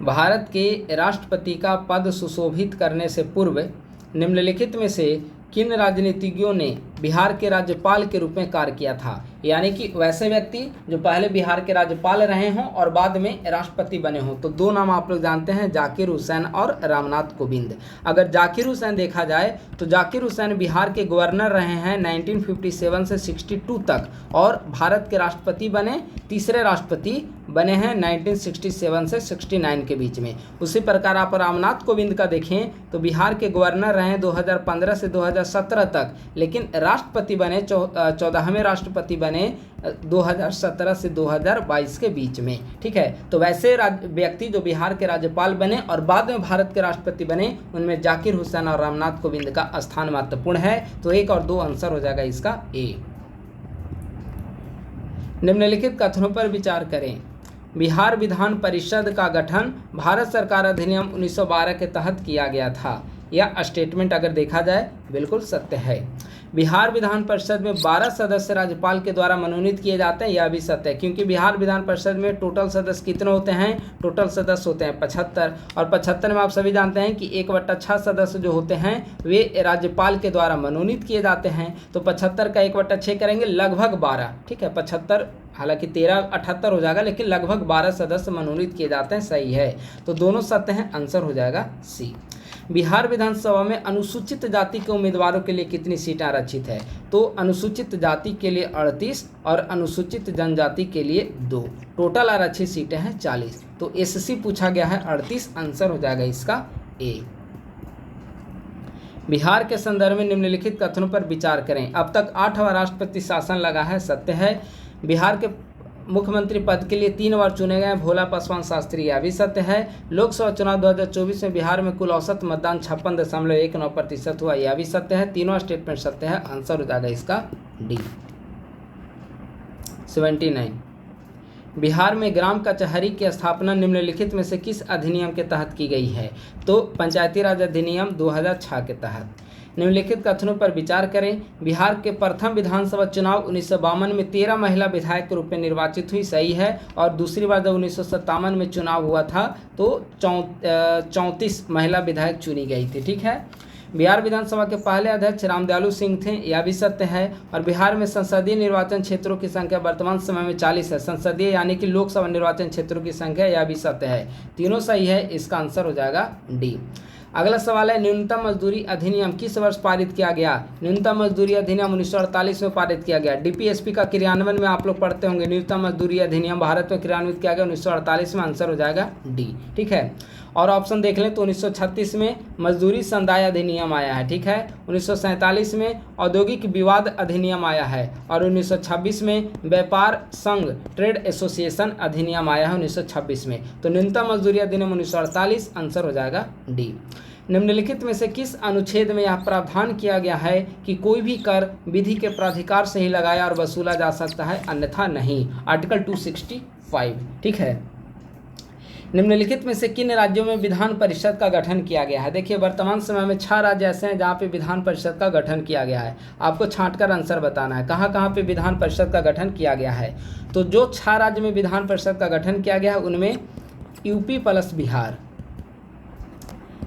भारत के राष्ट्रपति का पद सुशोभित करने से पूर्व निम्नलिखित में से किन राजनीतिज्ञों ने बिहार के राज्यपाल के रूप में कार्य किया था? यानी कि वैसे व्यक्ति जो पहले बिहार के राज्यपाल रहे हों और बाद में राष्ट्रपति बने हों। तो 2 नाम आप लोग जानते हैं, जाकिर हुसैन और रामनाथ कोविंद। अगर जाकिर हुसैन देखा जाए तो जाकिर हुसैन बिहार के गवर्नर रहे हैं 1957 से 62 तक, और भारत के राष्ट्रपति बने, तीसरे राष्ट्रपति बने हैं 1967 से 69 के बीच में। उसी प्रकार आप रामनाथ कोविंद का देखें तो बिहार के गवर्नर रहे 2015 से 2017 तक, लेकिन राष्ट्रपति बने 14वें राष्ट्रपति बने 2017 से 2022 के बीच में। ठीक है, तो वैसे व्यक्ति जो बिहार के राज्यपाल बने और बाद में भारत के राष्ट्रपति बने, उनमें जाकिर हुसैन और रामनाथ कोविंद का स्थान महत्वपूर्ण है। तो 1 और 2 आंसर हो जाएगा इसका ए। निम्नलिखित कथनों पर विचार करें। बिहार विधान परिषद का गठन भारत सरकार अधिनियम 1912 के तहत किया गया था। यह स्टेटमेंट अगर देखा जाए बिल्कुल सत्य है। बिहार विधान परिषद में 12 सदस्य राज्यपाल के द्वारा मनोनीत किए जाते हैं, यह भी सत्य है, क्योंकि बिहार विधान परिषद में टोटल सदस्य कितने होते हैं? टोटल सदस्य होते हैं 75, और 75 में आप सभी जानते हैं कि 1/6 सदस्य जो होते हैं वे राज्यपाल के द्वारा मनोनीत किए जाते हैं। तो 75 का 1/6 करेंगे, लगभग 12। ठीक है, 75 हालांकि 13 78 हो जाएगा, लेकिन लगभग 12 सदस्य मनोनीत किए जाते हैं। सही है, तो दोनों सत्य हैं, आंसर हो जाएगा सी। बिहार विधानसभा में अनुसूचित जाति के उम्मीदवारों के लिए कितनी सीटें आरक्षित है? तो अनुसूचित जाति के लिए 38 और अनुसूचित जनजाति के लिए 2। टोटल आरक्षित सीटें हैं 40। तो एससी पूछा गया है 38, आंसर हो जाएगा इसका ए। बिहार के संदर्भ में निम्नलिखित कथनों पर विचार करें। अब तक 8वां राष्ट्रपति शासन लगा है, सत्य है। बिहार के मुख्यमंत्री पद के लिए 3 बार चुने गए भोला पासवान शास्त्री, यह भी सत्य है। लोकसभा चुनाव 2024 में बिहार में कुल औसत मतदान 56.19% हुआ, यह भी सत्य है। तीनों स्टेटमेंट सत्य है, आंसर हो जाएगा इसका डी। 79 बिहार में ग्राम कचहरी की स्थापना निम्नलिखित में से किस अधिनियम के तहत की गई है? तो पंचायती राज अधिनियम 2006 के तहत। निम्नलिखित कथनों पर विचार करें। बिहार के प्रथम विधानसभा चुनाव 1952 में 13 महिला विधायक के रूप में निर्वाचित हुई, सही है। और दूसरी बार जब 1957 में चुनाव हुआ था तो 34 महिला विधायक चुनी गई थी। ठीक है, बिहार विधानसभा के पहले अध्यक्ष रामदयालु सिंह थे, यह भी सत्य है। और बिहार में संसदीय निर्वाचन क्षेत्रों की संख्या वर्तमान समय में 40 है। संसदीय यानी कि लोकसभा निर्वाचन क्षेत्रों की संख्या, यह भी सत्य है। तीनों सही है, इसका आंसर हो जाएगा डी। अगला सवाल है, न्यूनतम मजदूरी अधिनियम किस वर्ष पारित किया गया? न्यूनतम मजदूरी अधिनियम 1948 में पारित किया गया। डीपीएसपी का क्रियान्वयन में आप लोग पढ़ते होंगे। न्यूनतम मजदूरी अधिनियम भारत में क्रियान्वित किया गया 1948 में, आंसर हो जाएगा डी। ठीक है, और ऑप्शन देख लें तो 1936 में मजदूरी संदाय अधिनियम आया है। ठीक है, 1947 में औद्योगिक विवाद अधिनियम आया है, और 1926 में व्यापार संघ ट्रेड एसोसिएशन अधिनियम आया है 1926 में। तो न्यूनतम मजदूरी अधिनियम 1948, आंसर हो जाएगा डी। निम्नलिखित में से किस अनुच्छेद में यह प्रावधान किया गया है कि कोई भी कर विधि के प्राधिकार से ही लगाया और वसूला जा सकता है, अन्यथा नहीं? आर्टिकल 265। ठीक है, निम्नलिखित में से किन राज्यों में विधान परिषद का गठन किया गया है? देखिए, वर्तमान समय में 6 राज्य ऐसे हैं जहाँ पे विधान परिषद का गठन किया गया है। आपको छांटकर आंसर बताना है कहाँ कहाँ पे विधान परिषद का गठन किया गया है। तो जो 6 राज्य में विधान परिषद का गठन किया गया है उनमें UP plus Bihar,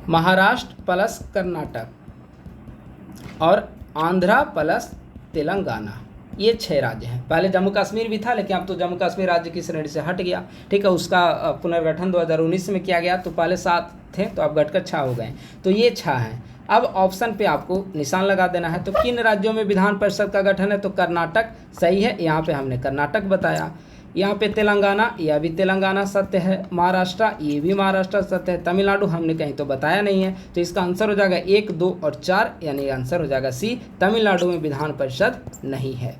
Maharashtra plus Karnataka और आंध्रा प्लस तेलंगाना, ये 6 राज्य हैं। पहले जम्मू कश्मीर भी था, लेकिन अब तो जम्मू कश्मीर राज्य की श्रेणी से हट गया। ठीक है, उसका पुनर्गठन 2019 में किया गया, तो पहले 7 थे तो अब घटकर 6 हो गए। तो ये 6 हैं। अब ऑप्शन पे आपको निशान लगा देना है। तो किन राज्यों में विधान परिषद का गठन है? तो कर्नाटक सही है, यहाँ पे हमने कर्नाटक बताया। यहाँ पे तेलंगाना, यह भी तेलंगाना सत्य है। महाराष्ट्र, ये भी महाराष्ट्र सत्य है। तमिलनाडु हमने कहीं तो बताया नहीं है, तो इसका आंसर हो जाएगा 1, 2 और 4, यानी आंसर हो जाएगा सी। तमिलनाडु में विधान परिषद नहीं है।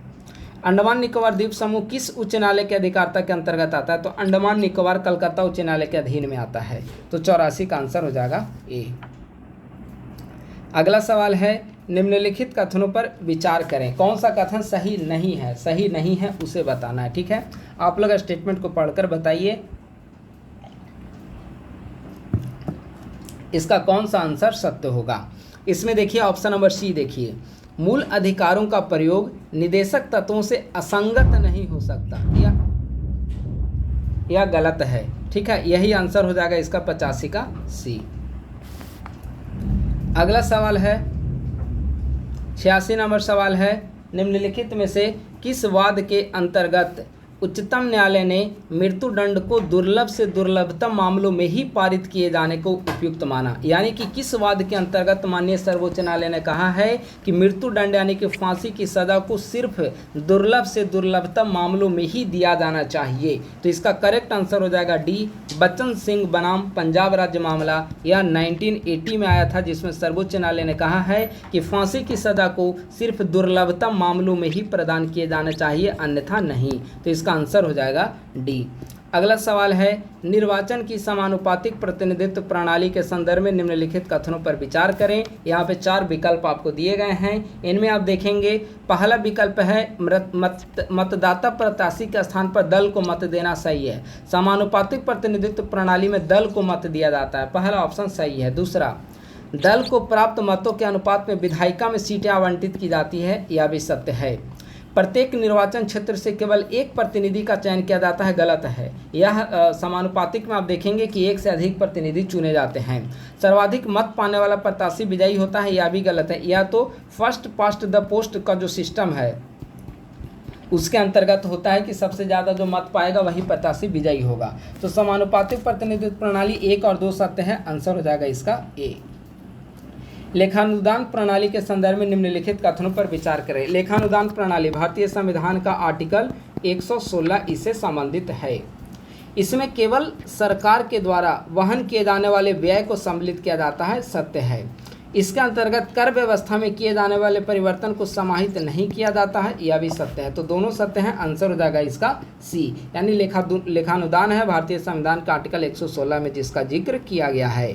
अंडमान निकोबार द्वीप समूह किस उच्च न्यायालय के अधिकारता के अंतर्गत आता है? तो अंडमान निकोबार कलकत्ता उच्च न्यायालय के अधीन में आता है। तो 84 का आंसर हो जाएगा ए। अगला सवाल है, निम्नलिखित कथनों पर विचार करें। कौन सा कथन सही नहीं है? सही नहीं है उसे बताना है। ठीक है, आप लोग स्टेटमेंट को पढ़कर बताइए इसका कौन सा आंसर सत्य होगा। इसमें देखिए ऑप्शन नंबर सी देखिए, मूल अधिकारों का प्रयोग निदेशक तत्वों से असंगत नहीं हो सकता, यह गलत है। ठीक है, यही आंसर हो जाएगा इसका 85 का सी। अगला सवाल है 86 नंबर सवाल है, निम्नलिखित में से किस वाद के अंतर्गत उच्चतम न्यायालय ने मृत्युदंड को दुर्लभ से दुर्लभतम मामलों में ही पारित किए जाने को उपयुक्त माना। यानी कि किस वाद के अंतर्गत माननीय सर्वोच्च न्यायालय ने कहा है कि मृत्युदंड यानी कि फांसी की सज़ा को सिर्फ दुर्लभ से दुर्लभतम मामलों में ही दिया जाना चाहिए। तो इसका करेक्ट आंसर हो जाएगा डी, बच्चन सिंह बनाम पंजाब राज्य मामला। यह 1980 में आया था, जिसमें सर्वोच्च न्यायालय ने कहा है कि फांसी की सज़ा को सिर्फ दुर्लभतम मामलों में ही प्रदान किए जाना चाहिए, अन्यथा नहीं। तो इसका आंसर हो जाएगा डी। अगला सवाल है, निर्वाचन की समानुपातिक प्रतिनिधित्व प्रणाली के संदर्भ में निम्नलिखित कथनों पर विचार करें। यहाँ पे 4 विकल्प आपको दिए गए हैं। इनमें आप देखेंगे पहला विकल्प है मतदाता प्रत्याशी के स्थान पर दल को मत देना सही है। समानुपातिक प्रतिनिधित्व प्रणाली में दल को मत दिया जाता है, पहला ऑप्शन सही है। दूसरा, दल को प्राप्त मतों के अनुपात में विधायिका में सीटें आवंटित की जाती है, यह भी सत्य है। प्रत्येक निर्वाचन क्षेत्र से केवल एक प्रतिनिधि का चयन किया जाता है, गलत है। यह समानुपातिक में आप देखेंगे कि एक से अधिक प्रतिनिधि चुने जाते हैं। सर्वाधिक मत पाने वाला प्रत्याशी विजयी होता है, यह भी गलत है। यह तो फर्स्ट पास्ट द पोस्ट का जो सिस्टम है उसके अंतर्गत होता है कि सबसे ज़्यादा जो मत पाएगा वही प्रत्याशी विजयी होगा। तो समानुपातिक प्रतिनिधित्व प्रणाली 1 और 2 सत्य है, आंसर हो जाएगा इसका ए। लेखानुदान प्रणाली के संदर्भ में निम्नलिखित कथनों पर विचार करें। लेखानुदान प्रणाली भारतीय संविधान का आर्टिकल 116 इससे संबंधित है। इसमें केवल सरकार के द्वारा वहन किए जाने वाले व्यय को सम्मिलित किया जाता है, सत्य है। इसके अंतर्गत कर व्यवस्था में किए जाने वाले परिवर्तन को समाहित नहीं किया जाता है, यह भी सत्य है। तो दोनों सत्य हैं, आंसर हो जाएगा इसका सी। यानी लेखानुदान है भारतीय संविधान का आर्टिकल 116 में जिसका जिक्र किया गया है।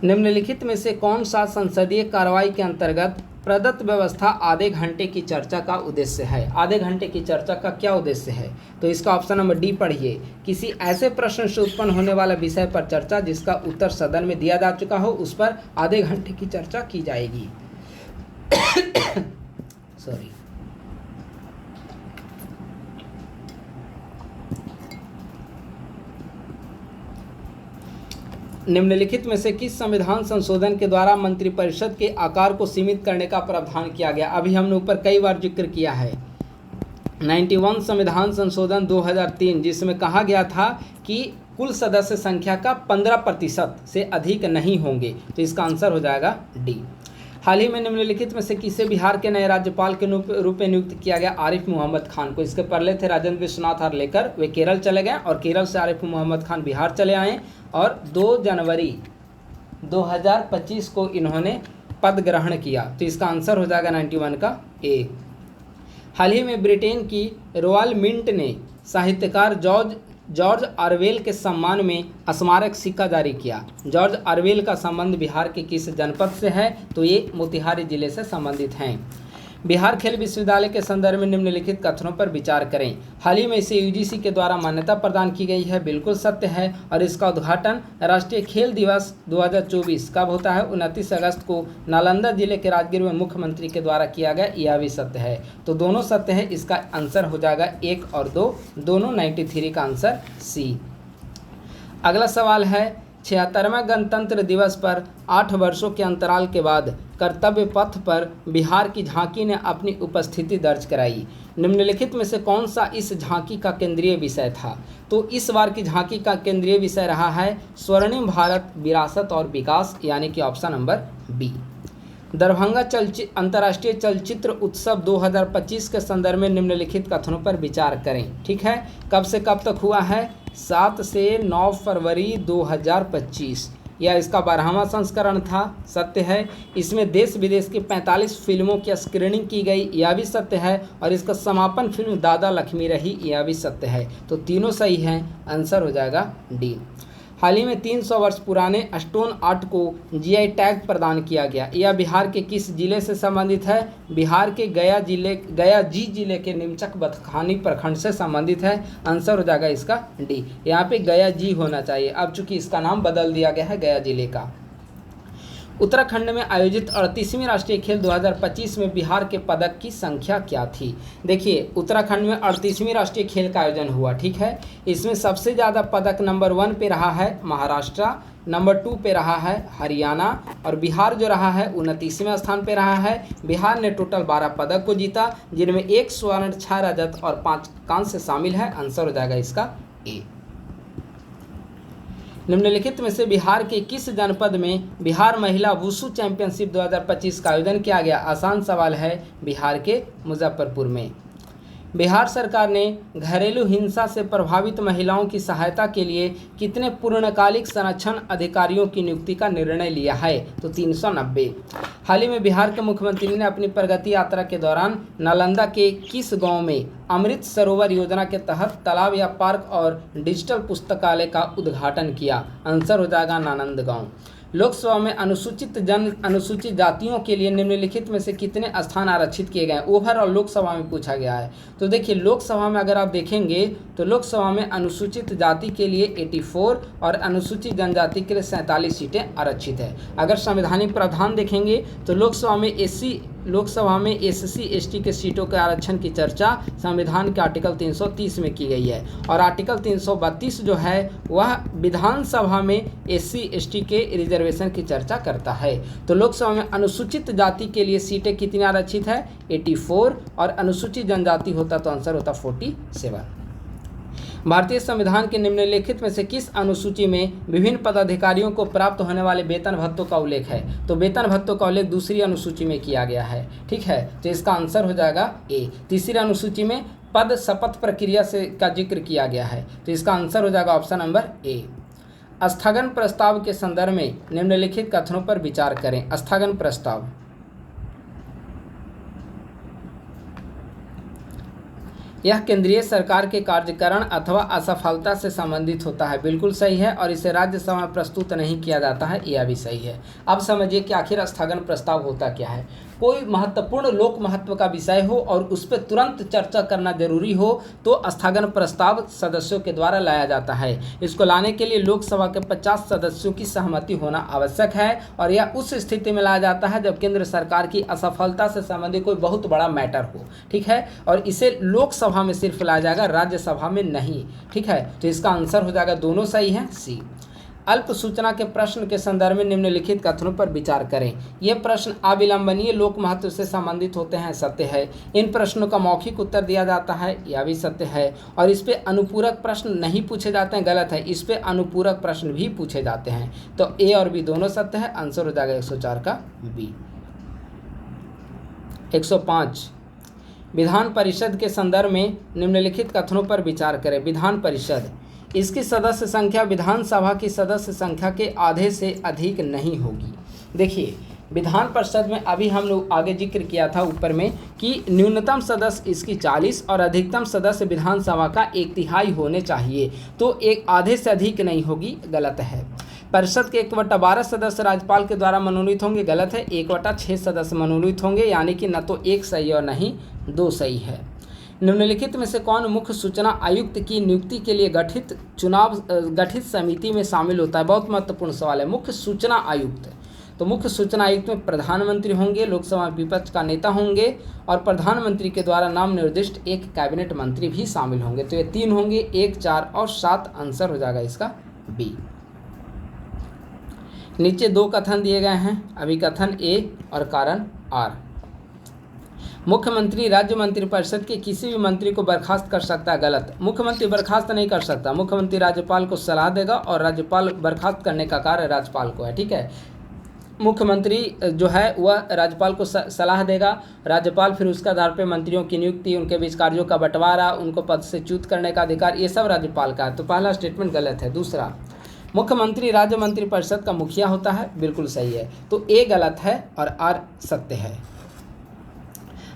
निम्नलिखित में से कौन सा संसदीय कार्रवाई के अंतर्गत प्रदत्त व्यवस्था आधे घंटे की चर्चा का उद्देश्य है? आधे घंटे की चर्चा का क्या उद्देश्य है? तो इसका ऑप्शन नंबर डी पढ़िए। किसी ऐसे प्रश्न से उत्पन्न होने वाला विषय पर चर्चा जिसका उत्तर सदन में दिया जा चुका हो, उस पर आधे घंटे की चर्चा की जाएगी। सॉरी। निम्नलिखित में से किस संविधान संशोधन के द्वारा मंत्रिपरिषद के आकार को सीमित करने का प्रावधान किया गया? अभी हमने ऊपर कई बार जिक्र किया है 91 संविधान संशोधन 2003, जिसमें कहा गया था कि कुल सदस्य संख्या का 15% से अधिक नहीं होंगे। तो इसका आंसर हो जाएगा डी। हाल ही में निम्नलिखित में से किसे बिहार के नए राज्यपाल के रूप में नियुक्त किया गया? आरिफ मोहम्मद खान को। इसके पहले थे राजेंद्र विश्वनाथ आर्लेकर, वे केरल चले गए और केरल से आरिफ मोहम्मद खान बिहार चले आए और 2 जनवरी 2025 को इन्होंने पद ग्रहण किया। तो इसका आंसर हो जाएगा 91 का ए। हाल ही में ब्रिटेन की रॉयल मिंट ने साहित्यकार जॉर्ज ऑरवेल के सम्मान में स्मारक सिक्का जारी किया। जॉर्ज ऑरवेल का संबंध बिहार के किस जनपद से है? तो ये मोतिहारी जिले से संबंधित हैं। बिहार खेल विश्वविद्यालय के संदर्भ में निम्नलिखित कथनों पर विचार करें। हाल ही में इसे यूजीसी के द्वारा मान्यता प्रदान की गई है, बिल्कुल सत्य है। और इसका उद्घाटन राष्ट्रीय खेल दिवस 2024 कब होता है? 29 अगस्त को नालंदा जिले के राजगीर में मुख्यमंत्री के द्वारा किया गया, यह भी सत्य है। तो दोनों सत्य है, इसका आंसर हो जाएगा 1 और 2, दोनों 93 का आंसर सी। अगला सवाल है, 76वें गणतंत्र दिवस पर 8 वर्षों के अंतराल के बाद कर्तव्य पथ पर बिहार की झांकी ने अपनी उपस्थिति दर्ज कराई। निम्नलिखित में से कौन सा इस झांकी का केंद्रीय विषय था? तो इस बार की झांकी का केंद्रीय विषय रहा है स्वर्णिम भारत, विरासत और विकास, यानी कि ऑप्शन नंबर बी। दरभंगा अंतर्राष्ट्रीय चलचित्र उत्सव 2025 के संदर्भ में निम्नलिखित कथनों पर विचार करें। ठीक है, कब से कब तक हुआ है? 7 से 9 फरवरी 2025। यह इसका 12वां संस्करण था, सत्य है। इसमें देश विदेश की 45 फिल्मों की स्क्रीनिंग की गई, यह भी सत्य है। और इसका समापन फिल्म दादा लक्ष्मी रही, यह भी सत्य है। तो तीनों सही हैं, आंसर हो जाएगा डी। हाल ही में 300 वर्ष पुराने स्टोन आर्ट को जीआई टैग प्रदान किया गया। यह बिहार के किस जिले से संबंधित है? बिहार के गया जिले के निमचक बथखानी प्रखंड से संबंधित है, आंसर हो जाएगा इसका डी। यहाँ पे गया जी होना चाहिए, अब चूंकि इसका नाम बदल दिया गया है गया जिले का। उत्तराखंड में आयोजित 38वीं राष्ट्रीय खेल 2025 में बिहार के पदक की संख्या क्या थी? देखिए, उत्तराखंड में 38वीं राष्ट्रीय खेल का आयोजन हुआ, ठीक है। इसमें सबसे ज़्यादा पदक नंबर 1 पे रहा है महाराष्ट्र, नंबर 2 पे रहा है हरियाणा और बिहार जो रहा है 29वें स्थान पे रहा है। बिहार ने टोटल 12 पदक को जीता, जिनमें 1 स्वर्ण, 6 रजत और 5 कांस्य शामिल है। आंसर हो जाएगा इसका ए। निम्नलिखित में से बिहार के किस जनपद में बिहार महिला वुशु चैंपियनशिप 2025 का आयोजन किया गया? आसान सवाल है, बिहार के मुजफ्फरपुर में। बिहार सरकार ने घरेलू हिंसा से प्रभावित महिलाओं की सहायता के लिए कितने पूर्णकालिक संरक्षण अधिकारियों की नियुक्ति का निर्णय लिया है? तो 390। हाल ही में बिहार के मुख्यमंत्री ने अपनी प्रगति यात्रा के दौरान नालंदा के किस गांव में अमृत सरोवर योजना के तहत तालाब या पार्क और डिजिटल पुस्तकालय का उद्घाटन किया? आंसर हो जाएगा नानंद गांव। लोकसभा में अनुसूचित जातियों के लिए निम्नलिखित में से कितने स्थान आरक्षित किए गए हैं? ओवरऑल लोकसभा में पूछा गया है। तो देखिए, लोकसभा में अगर आप देखेंगे तो लोकसभा में अनुसूचित जाति के लिए 84 और अनुसूचित जनजाति के लिए 47 सीटें आरक्षित है। अगर संवैधानिक प्रावधान देखेंगे तो लोकसभा में SC ST के सीटों के आरक्षण की चर्चा संविधान के आर्टिकल 330 में की गई है और आर्टिकल 332 जो है वह विधानसभा में SC ST के रिजर्वेशन की चर्चा करता है। तो लोकसभा में अनुसूचित जाति के लिए सीटें कितनी आरक्षित है? 84 और अनुसूचित जनजाति होता तो आंसर होता 47। भारतीय संविधान के निम्नलिखित में से किस अनुसूची में विभिन्न पदाधिकारियों को प्राप्त होने वाले वेतन भत्तों का उल्लेख है? तो वेतन भत्तों का उल्लेख दूसरी अनुसूची में किया गया है, ठीक है। तो इसका आंसर हो जाएगा ए। तीसरी अनुसूची में पद शपथ प्रक्रिया से का जिक्र किया गया है, तो इसका आंसर हो जाएगा ऑप्शन नंबर ए। स्थगन प्रस्ताव के संदर्भ में निम्नलिखित कथनों पर विचार करें। स्थगन प्रस्ताव यह केंद्रीय सरकार के कार्यकारण अथवा असफलता से संबंधित होता है। बिल्कुल सही है और इसे राज्यसभा में प्रस्तुत नहीं किया जाता है, यह भी सही है। अब समझिए कि आखिर स्थगन प्रस्ताव होता क्या है। कोई महत्वपूर्ण लोक महत्व का विषय हो और उस पर तुरंत चर्चा करना जरूरी हो तो स्थगन प्रस्ताव सदस्यों के द्वारा लाया जाता है। इसको लाने के लिए लोकसभा के 50 सदस्यों की सहमति होना आवश्यक है और यह उस स्थिति में लाया जाता है जब केंद्र सरकार की असफलता से संबंधित कोई बहुत बड़ा मैटर हो, ठीक है। और इसे लोकसभा में सिर्फ लाया जाएगा, राज्यसभा में नहीं, ठीक है। तो इसका आंसर हो जाएगा, दोनों सही है, सी। अल्प सूचना के प्रश्न के संदर्भ में निम्नलिखित कथनों पर विचार करें। ये प्रश्न अविलंबनीय लोक महत्व से संबंधित होते हैं, सत्य है। इन प्रश्नों का मौखिक उत्तर दिया जाता है, यह भी सत्य है। और इस पे अनुपूरक प्रश्न नहीं पूछे जाते हैं, गलत है। इस पे अनुपूरक प्रश्न भी पूछे जाते हैं। तो ए और बी दोनों सत्य है। आंसर हो जाएगा 104 का बी। 105 विधान परिषद के संदर्भ में निम्नलिखित कथनों पर विचार करें। विधान परिषद, इसकी सदस्य संख्या विधानसभा की सदस्य संख्या के आधे से अधिक नहीं होगी। देखिए, विधान परिषद में अभी हम लोग आगे जिक्र किया था ऊपर में कि न्यूनतम सदस्य इसकी 40 और अधिकतम सदस्य विधानसभा का 1/3 होने चाहिए। तो एक आधे से अधिक नहीं होगी, गलत है। परिषद के 1/12 सदस्य राज्यपाल के द्वारा मनोनीत होंगे, गलत है। 1/6 सदस्य मनोनीत होंगे, यानी कि न तो एक सही और नहीं 2 सही है। निम्नलिखित में से कौन मुख्य सूचना आयुक्त की नियुक्ति के लिए गठित समिति में शामिल होता है? बहुत महत्वपूर्ण सवाल है। मुख्य सूचना आयुक्त, तो मुख्य सूचना आयुक्त में प्रधानमंत्री होंगे, लोकसभा विपक्ष का नेता होंगे और प्रधानमंत्री के द्वारा नाम निर्दिष्ट एक कैबिनेट मंत्री भी शामिल होंगे। तो ये 3 होंगे, 1, 4 और 7। आंसर हो जाएगा इसका बी। नीचे 2 कथन दिए गए हैं, अभिकथन ए और कारण आर। मुख्यमंत्री राज्य मंत्रिपरिषद के किसी भी मंत्री को बर्खास्त कर सकता है, गलत। मुख्यमंत्री बर्खास्त नहीं कर सकता। मुख्यमंत्री राज्यपाल को सलाह देगा और राज्यपाल बर्खास्त करने का कार्य राज्यपाल को है, ठीक है। मुख्यमंत्री जो है वह राज्यपाल को सलाह देगा, राज्यपाल फिर उसके आधार पर मंत्रियों की नियुक्ति, उनके बीच कार्यों का बंटवारा, उनको पद से च्युत करने का अधिकार, ये सब राज्यपाल का है। तो पहला स्टेटमेंट गलत है। दूसरा, मुख्यमंत्री राज्य मंत्रिपरिषद का मुखिया होता है, बिल्कुल सही है। तो ए गलत है और आर सत्य है।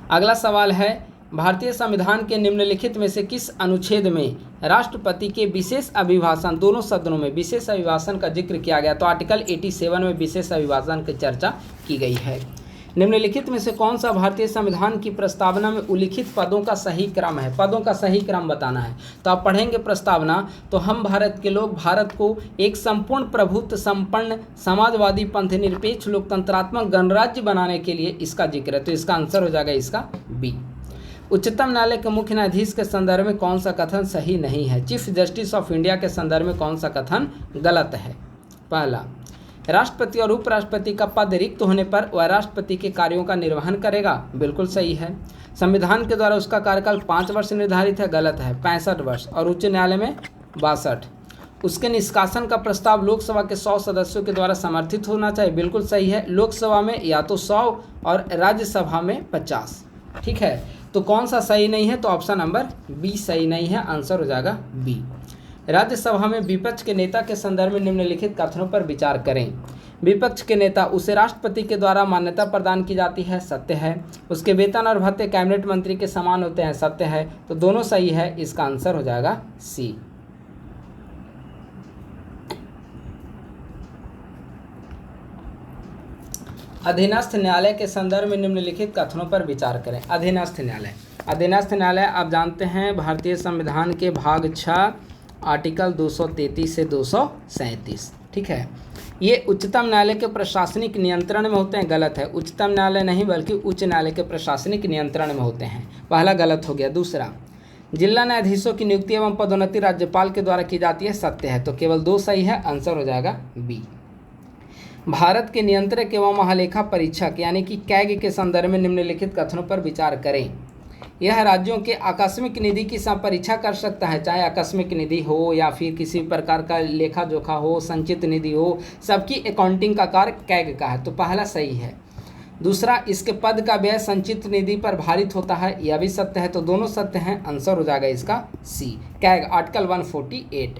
अगला सवाल है, भारतीय संविधान के निम्नलिखित में से किस अनुच्छेद में राष्ट्रपति के विशेष अभिभाषण, दोनों सदनों में विशेष अभिभाषण का जिक्र किया गया? तो आर्टिकल 87 में विशेष अभिभाषण की चर्चा की गई है। निम्नलिखित में से कौन सा भारतीय संविधान की प्रस्तावना में उल्लिखित पदों का सही क्रम है? पदों का सही क्रम बताना है। तो आप पढ़ेंगे प्रस्तावना, तो हम भारत के लोग भारत को एक संपूर्ण प्रभुत्व संपन्न समाजवादी पंथनिरपेक्ष लोकतंत्रात्मक गणराज्य बनाने के लिए इसका जिक्र है। तो इसका आंसर हो जाएगा इसका बी। उच्चतम न्यायालय के मुख्य न्यायाधीश के संदर्भ में कौन सा कथन सही नहीं है? चीफ जस्टिस ऑफ इंडिया के संदर्भ में कौन सा कथन गलत है? पहला, राष्ट्रपति और उपराष्ट्रपति का पद रिक्त होने पर वह राष्ट्रपति के कार्यों का निर्वहन करेगा, बिल्कुल सही है। संविधान के द्वारा उसका कार्यकाल 5 वर्ष निर्धारित है, गलत है, 65 वर्ष, और उच्च न्यायालय में 62। उसके निष्कासन का प्रस्ताव लोकसभा के 100 सदस्यों के द्वारा समर्थित होना चाहिए, बिल्कुल सही है। लोकसभा में या तो 100 और राज्यसभा में 50, ठीक है। तो कौन सा सही नहीं है? तो ऑप्शन नंबर बी सही नहीं है, आंसर हो जाएगा बी। राज्यसभा में विपक्ष के नेता के संदर्भ में निम्नलिखित कथनों पर विचार करें। विपक्ष के नेता उसे राष्ट्रपति के द्वारा मान्यता प्रदान की जाती है, सत्य है। उसके वेतन और भत्ते कैबिनेट मंत्री के समान होते हैं, सत्य है। तो दोनों सही है, इसका आंसर हो जाएगा सी। अधीनस्थ न्यायालय के संदर्भ में निम्नलिखित कथनों पर विचार करें। अधीनस्थ न्यायालय, अधीनस्थ न्यायालय आप जानते हैं भारतीय संविधान के भाग 6 आर्टिकल 233 से 237, ठीक है। ये उच्चतम न्यायालय के प्रशासनिक नियंत्रण में होते हैं, गलत है। उच्चतम न्यायालय नहीं बल्कि उच्च न्यायालय के प्रशासनिक नियंत्रण में होते हैं, पहला गलत हो गया। दूसरा, जिला न्यायाधीशों की नियुक्ति एवं पदोन्नति राज्यपाल के द्वारा की जाती है, सत्य है। तो केवल 2 सही है, आंसर हो जाएगा बी। भारत के नियंत्रक एवं महालेखा परीक्षक यानी कि कैग के संदर्भ में निम्नलिखित कथनों पर विचार करें। यह राज्यों के आकस्मिक निधि की परीक्षा कर सकता है, चाहे आकस्मिक निधि हो या फिर किसी प्रकार का लेखा जोखा हो, संचित निधि हो, सबकी अकाउंटिंग का कार्य कैग का है। तो पहला सही है। दूसरा, इसके पद का व्यय संचित निधि पर भारित होता है, यह भी सत्य है। तो दोनों सत्य हैं, आंसर हो जाएगा इसका सी, कैग आर्टिकल 148।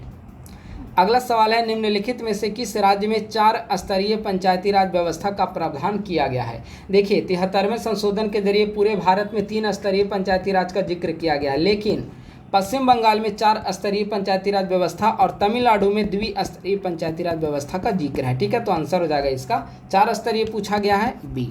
अगला सवाल है, निम्नलिखित में से किस राज्य में 4 स्तरीय पंचायती राज व्यवस्था का प्रावधान किया गया है? देखिए, 73वें संशोधन के जरिए पूरे भारत में 3 स्तरीय पंचायती राज का जिक्र किया गया है, लेकिन पश्चिम बंगाल में 4 स्तरीय पंचायती राज व्यवस्था और तमिलनाडु में द्विस्तरीय पंचायती राज व्यवस्था का जिक्र है, ठीक है। तो आंसर हो जाएगा इसका 4 स्तरीय पूछा गया है, बी।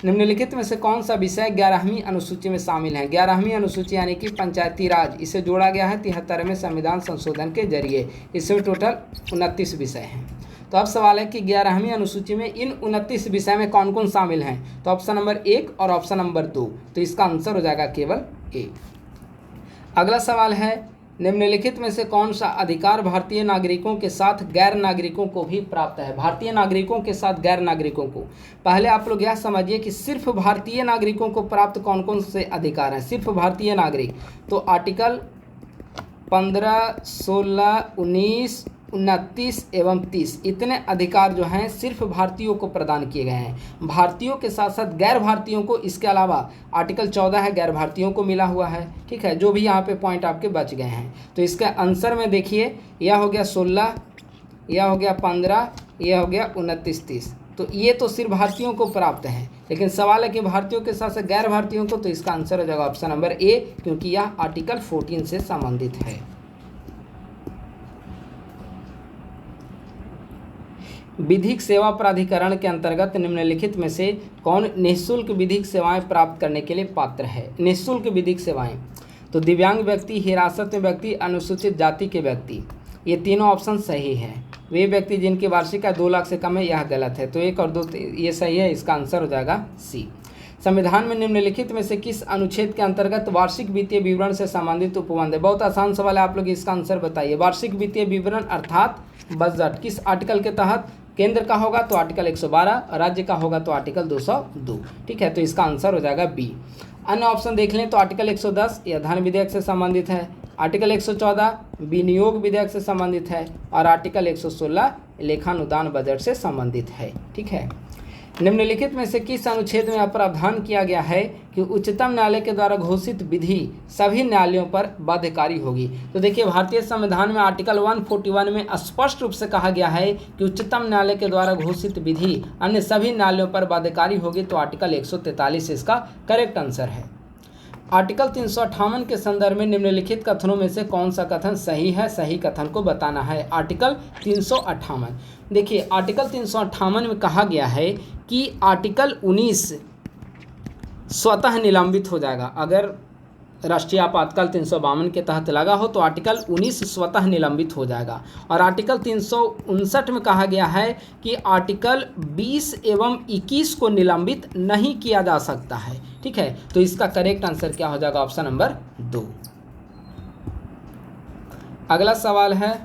निम्नलिखित में से कौन सा विषय 11वीं अनुसूची में शामिल है? 11वीं अनुसूची यानी कि पंचायती राज, इसे जोड़ा गया है 73वें संविधान संशोधन के जरिए। इसमें टोटल 29 विषय हैं। तो अब सवाल है कि 11वीं अनुसूची में इन 29 विषय में कौन कौन शामिल हैं? तो ऑप्शन नंबर 1 और ऑप्शन नंबर 2। तो इसका आंसर हो जाएगा केवल ए। अगला सवाल है, निम्नलिखित में से कौन सा अधिकार भारतीय नागरिकों के साथ गैर नागरिकों को भी प्राप्त है? भारतीय नागरिकों के साथ गैर नागरिकों को, पहले आप लोग यह समझिए कि सिर्फ भारतीय नागरिकों को प्राप्त कौन कौन से अधिकार हैं। सिर्फ भारतीय नागरिक, तो आर्टिकल 15, 16, 19, 29 एवं 30 इतने अधिकार जो हैं सिर्फ भारतीयों को प्रदान किए गए हैं। भारतीयों के साथ साथ गैर भारतीयों को, इसके अलावा आर्टिकल 14 है, गैर भारतीयों को मिला हुआ है, ठीक है। जो भी यहाँ पे पॉइंट आपके बच गए हैं, तो इसका आंसर में देखिए, यह हो गया 16, यह हो गया 15, यह हो गया 29, 30। तो ये तो सिर्फ भारतीयों को प्राप्त है, लेकिन सवाल है कि भारतीयों के साथ साथ गैर भारतीयों को। तो इसका आंसर हो जाएगा ऑप्शन नंबर ए, क्योंकि यह आर्टिकल 14 से संबंधित है। विधिक सेवा प्राधिकरण के अंतर्गत निम्नलिखित में से कौन निःशुल्क विधिक सेवाएं प्राप्त करने के लिए पात्र है? निःशुल्क विधिक सेवाएं, तो दिव्यांग व्यक्ति, हिरासत में व्यक्ति, अनुसूचित जाति के व्यक्ति, ये तीनों ऑप्शन सही है। वे व्यक्ति जिनकी वार्षिक आय 2 लाख से कम है, यह गलत है। तो 1 और 2 ये सही है, इसका आंसर हो जाएगा सी। संविधान में निम्नलिखित में से किस अनुच्छेद के अंतर्गत वार्षिक वित्तीय विवरण से संबंधित उपबंध है? बहुत आसान सवाल है, आप लोग इसका आंसर बताइए। वार्षिक वित्तीय विवरण अर्थात बजट किस आर्टिकल के तहत? केंद्र का होगा तो आर्टिकल 112, राज्य का होगा तो आर्टिकल 202, ठीक है। तो इसका आंसर हो जाएगा बी। अन्य ऑप्शन देख लें तो आर्टिकल 110 यह धन विधेयक से संबंधित है, आर्टिकल 114 विनियोग विधेयक से संबंधित है, और आर्टिकल 116 लेखानुदान बजट से संबंधित है, ठीक है। निम्नलिखित में से किस अनुच्छेद में प्रावधान किया गया है कि उच्चतम न्यायालय के द्वारा घोषित विधि सभी न्यायालयों पर बाध्यकारी होगी? तो देखिए, भारतीय संविधान में आर्टिकल 141 में स्पष्ट रूप से कहा गया है कि उच्चतम न्यायालय के द्वारा घोषित विधि अन्य सभी न्यायालयों पर बाध्यकारी होगी। तो आर्टिकल 143 इसका करेक्ट आंसर है। आर्टिकल 358 के संदर्भ में निम्नलिखित कथनों में से कौन सा कथन सही है? सही कथन को बताना है। आर्टिकल 358, देखिए आर्टिकल 358 में कहा गया है कि आर्टिकल 19 स्वतः निलंबित हो जाएगा। अगर राष्ट्रीय आपातकाल 352 के तहत लगा हो तो आर्टिकल 19 स्वतः निलंबित हो जाएगा। और आर्टिकल 359 में कहा गया है कि आर्टिकल 20 एवं 21 को निलंबित नहीं किया जा सकता है। ठीक है, तो इसका करेक्ट आंसर क्या हो जाएगा? Option number 2। अगला सवाल है,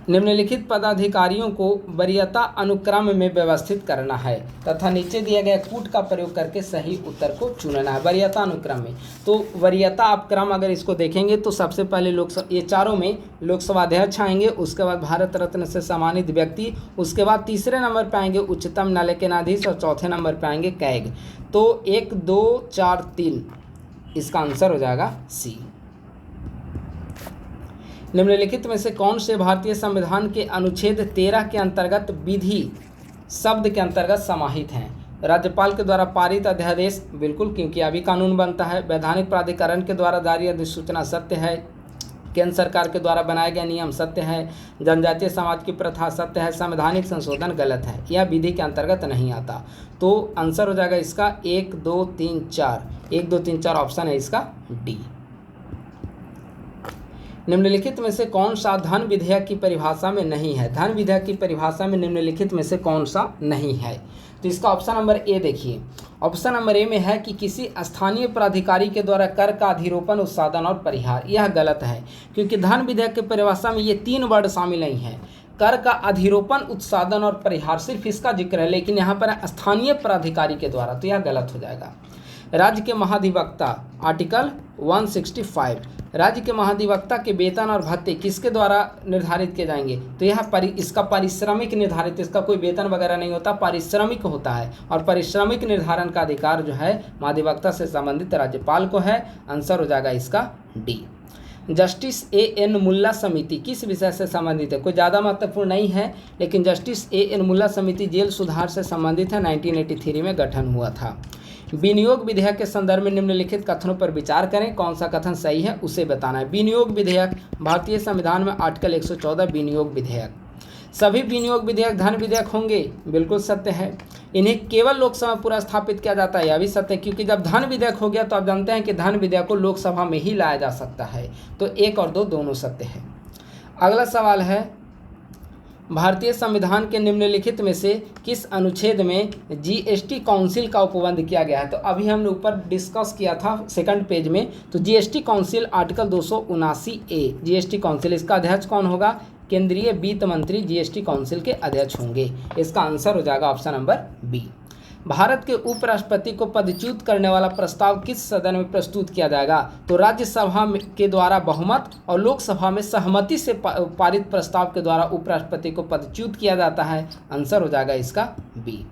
निम्नलिखित पदाधिकारियों को वरीयता अनुक्रम में व्यवस्थित करना है तथा नीचे दिए गए कूट का प्रयोग करके सही उत्तर को चुनना है। वरीयता अनुक्रम में, तो वरीयता अपक्रम अगर इसको देखेंगे तो सबसे पहले ये चारों में लोकसभा अध्यक्ष आएंगे, उसके बाद भारत रत्न से सम्मानित व्यक्ति, उसके बाद तीसरे नंबर पर आएंगे उच्चतम न्यायालय के न्यायाधीश और चौथे नंबर पर आएंगे कैग। तो 1 2 4 3 इसका आंसर हो जाएगा सी। निम्नलिखित में से कौन से भारतीय संविधान के अनुच्छेद 13 के अंतर्गत विधि शब्द के अंतर्गत समाहित हैं? राज्यपाल के द्वारा पारित अध्यादेश, बिल्कुल, क्योंकि अभी कानून बनता है। वैधानिक प्राधिकरण के द्वारा जारी अधिसूचना सत्य है। केंद्र सरकार के द्वारा बनाए गए नियम सत्य है। जनजातीय समाज की प्रथा सत्य है। संवैधानिक संशोधन गलत है। यह विधि के अंतर्गत नहीं आता। तो आंसर हो जाएगा इसका 1 2 3 4। 1 2 3 4 ऑप्शन है इसका डी। निम्नलिखित में से कौन सा धन विधेयक की परिभाषा में नहीं है? धन विधेयक की परिभाषा में निम्नलिखित में से कौन सा नहीं है? तो इसका ऑप्शन नंबर ए देखिए। ऑप्शन नंबर ए में है कि किसी स्थानीय प्राधिकारी के द्वारा कर का अधिरोपण, उत्साधन और परिहार। यह गलत है, क्योंकि धन विधेयक की परिभाषा में ये 3 वर्ड शामिल नहीं है। कर का अधिरोपण, उत्साधन और परिहार सिर्फ इसका जिक्र है, लेकिन यहाँ पर स्थानीय प्राधिकारी के द्वारा, तो यह गलत हो जाएगा। राज्य के महाधिवक्ता, आर्टिकल 165, राज्य के महाधिवक्ता के वेतन और भत्ते किसके द्वारा निर्धारित किए जाएंगे? तो यह इसका पारिश्रमिक निर्धारित, इसका कोई वेतन वगैरह नहीं होता, पारिश्रमिक होता है। और पारिश्रमिक निर्धारण का अधिकार जो है महाधिवक्ता से संबंधित राज्यपाल को है। आंसर हो जाएगा इसका डी। Justice A.N. मुल्ला समिति किस विषय से संबंधित है? कोई ज़्यादा महत्वपूर्ण नहीं है, लेकिन जस्टिस A.N. मुल्ला समिति जेल सुधार से संबंधित है। 1983 में गठन हुआ था। विनियोग विधेयक के संदर्भ में निम्नलिखित कथनों पर विचार करें, कौन सा कथन सही है उसे बताना है। विनियोग विधेयक, भारतीय संविधान में आर्टिकल 114 विनियोग विधेयक। सभी विनियोग विधेयक धन विधेयक होंगे, बिल्कुल सत्य है। इन्हें केवल लोकसभा पूरा स्थापित किया जाता है, यह भी सत्य है, क्योंकि जब धन विधेयक हो गया तो आप जानते हैं कि धन विधेयक को लोकसभा में ही लाया जा सकता है। तो 1 और 2 दोनों सत्य है। अगला सवाल है, भारतीय संविधान के निम्नलिखित में से किस अनुच्छेद में जीएसटी काउंसिल का उपबंध किया गया है? तो अभी हमने ऊपर डिस्कस किया था सेकंड पेज में। तो GST council article 279A, GST council, इसका अध्यक्ष कौन होगा? केंद्रीय वित्त मंत्री जीएसटी काउंसिल के अध्यक्ष होंगे। इसका आंसर हो जाएगा ऑप्शन नंबर बी। भारत के उपराष्ट्रपति को पदच्युत करने वाला प्रस्ताव किस सदन में प्रस्तुत किया जाएगा? तो राज्यसभा के द्वारा बहुमत और लोकसभा में सहमति से पारित प्रस्ताव के द्वारा उपराष्ट्रपति को पदच्युत किया जाता है। आंसर हो जाएगा इसका बी।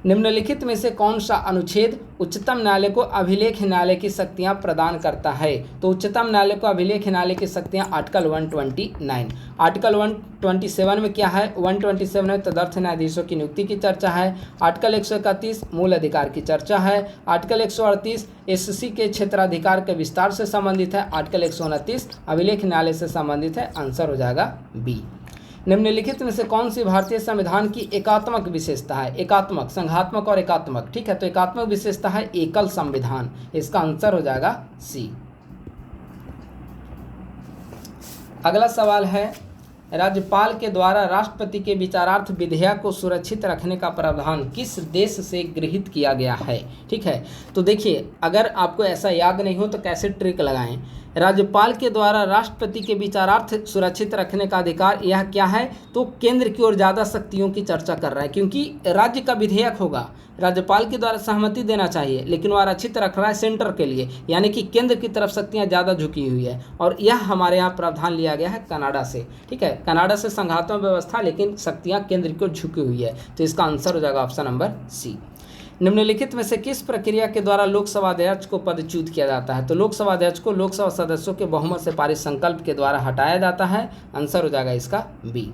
निम्नलिखित में से कौन सा अनुच्छेद उच्चतम न्यायालय को अभिलेख न्यायालय की शक्तियां प्रदान करता है? तो उच्चतम न्यायालय को अभिलेख न्यायालय की शक्तियां आर्टिकल 129। आर्टिकल 127 में क्या है? 127 में तदर्थ न्यायाधीशों की नियुक्ति की चर्चा है। आर्टिकल 131 मूल अधिकार की चर्चा है। आर्टिकल 138 एससी के क्षेत्राधिकार के विस्तार से संबंधित है। आर्टिकल 129 अभिलेख न्यायालय से संबंधित है। आंसर हो जाएगा बी। निम्नलिखित में से कौन सी भारतीय संविधान की एकात्मक विशेषता है? एकात्मक, संघात्मक और एकात्मक, ठीक है। तो एकात्मक विशेषता है एकल संविधान। इसका आंसर हो जाएगा सी। अगला सवाल है, राज्यपाल के द्वारा राष्ट्रपति के विचारार्थ विधेयक को सुरक्षित रखने का प्रावधान किस देश से गृहीत किया गया है? ठीक है, तो देखिए, अगर आपको ऐसा याद नहीं हो तो कैसे ट्रिक लगाएं। राज्यपाल के द्वारा राष्ट्रपति के विचारार्थ सुरक्षित रखने का अधिकार, यह क्या है? तो केंद्र की ओर ज़्यादा शक्तियों की चर्चा कर रहा है, क्योंकि राज्य का विधेयक होगा, राज्यपाल के द्वारा सहमति देना चाहिए, लेकिन वह आरक्षित रख रहा है सेंटर के लिए, यानी कि केंद्र की तरफ शक्तियाँ ज़्यादा झुकी हुई है। और यह हमारे यहाँ प्रावधान लिया गया है कनाडा से, ठीक है। कनाडा से संघात्मक व्यवस्था, लेकिन शक्तियाँ केंद्र की ओर झुकी हुई है। तो इसका आंसर हो जाएगा ऑप्शन नंबर सी। निम्नलिखित में से किस प्रक्रिया के द्वारा लोकसभा अध्यक्ष को पदच्युत किया जाता है? तो लोकसभा अध्यक्ष को लोकसभा सदस्यों के बहुमत से पारित संकल्प के द्वारा हटाया जाता है। आंसर हो जाएगा इसका बी।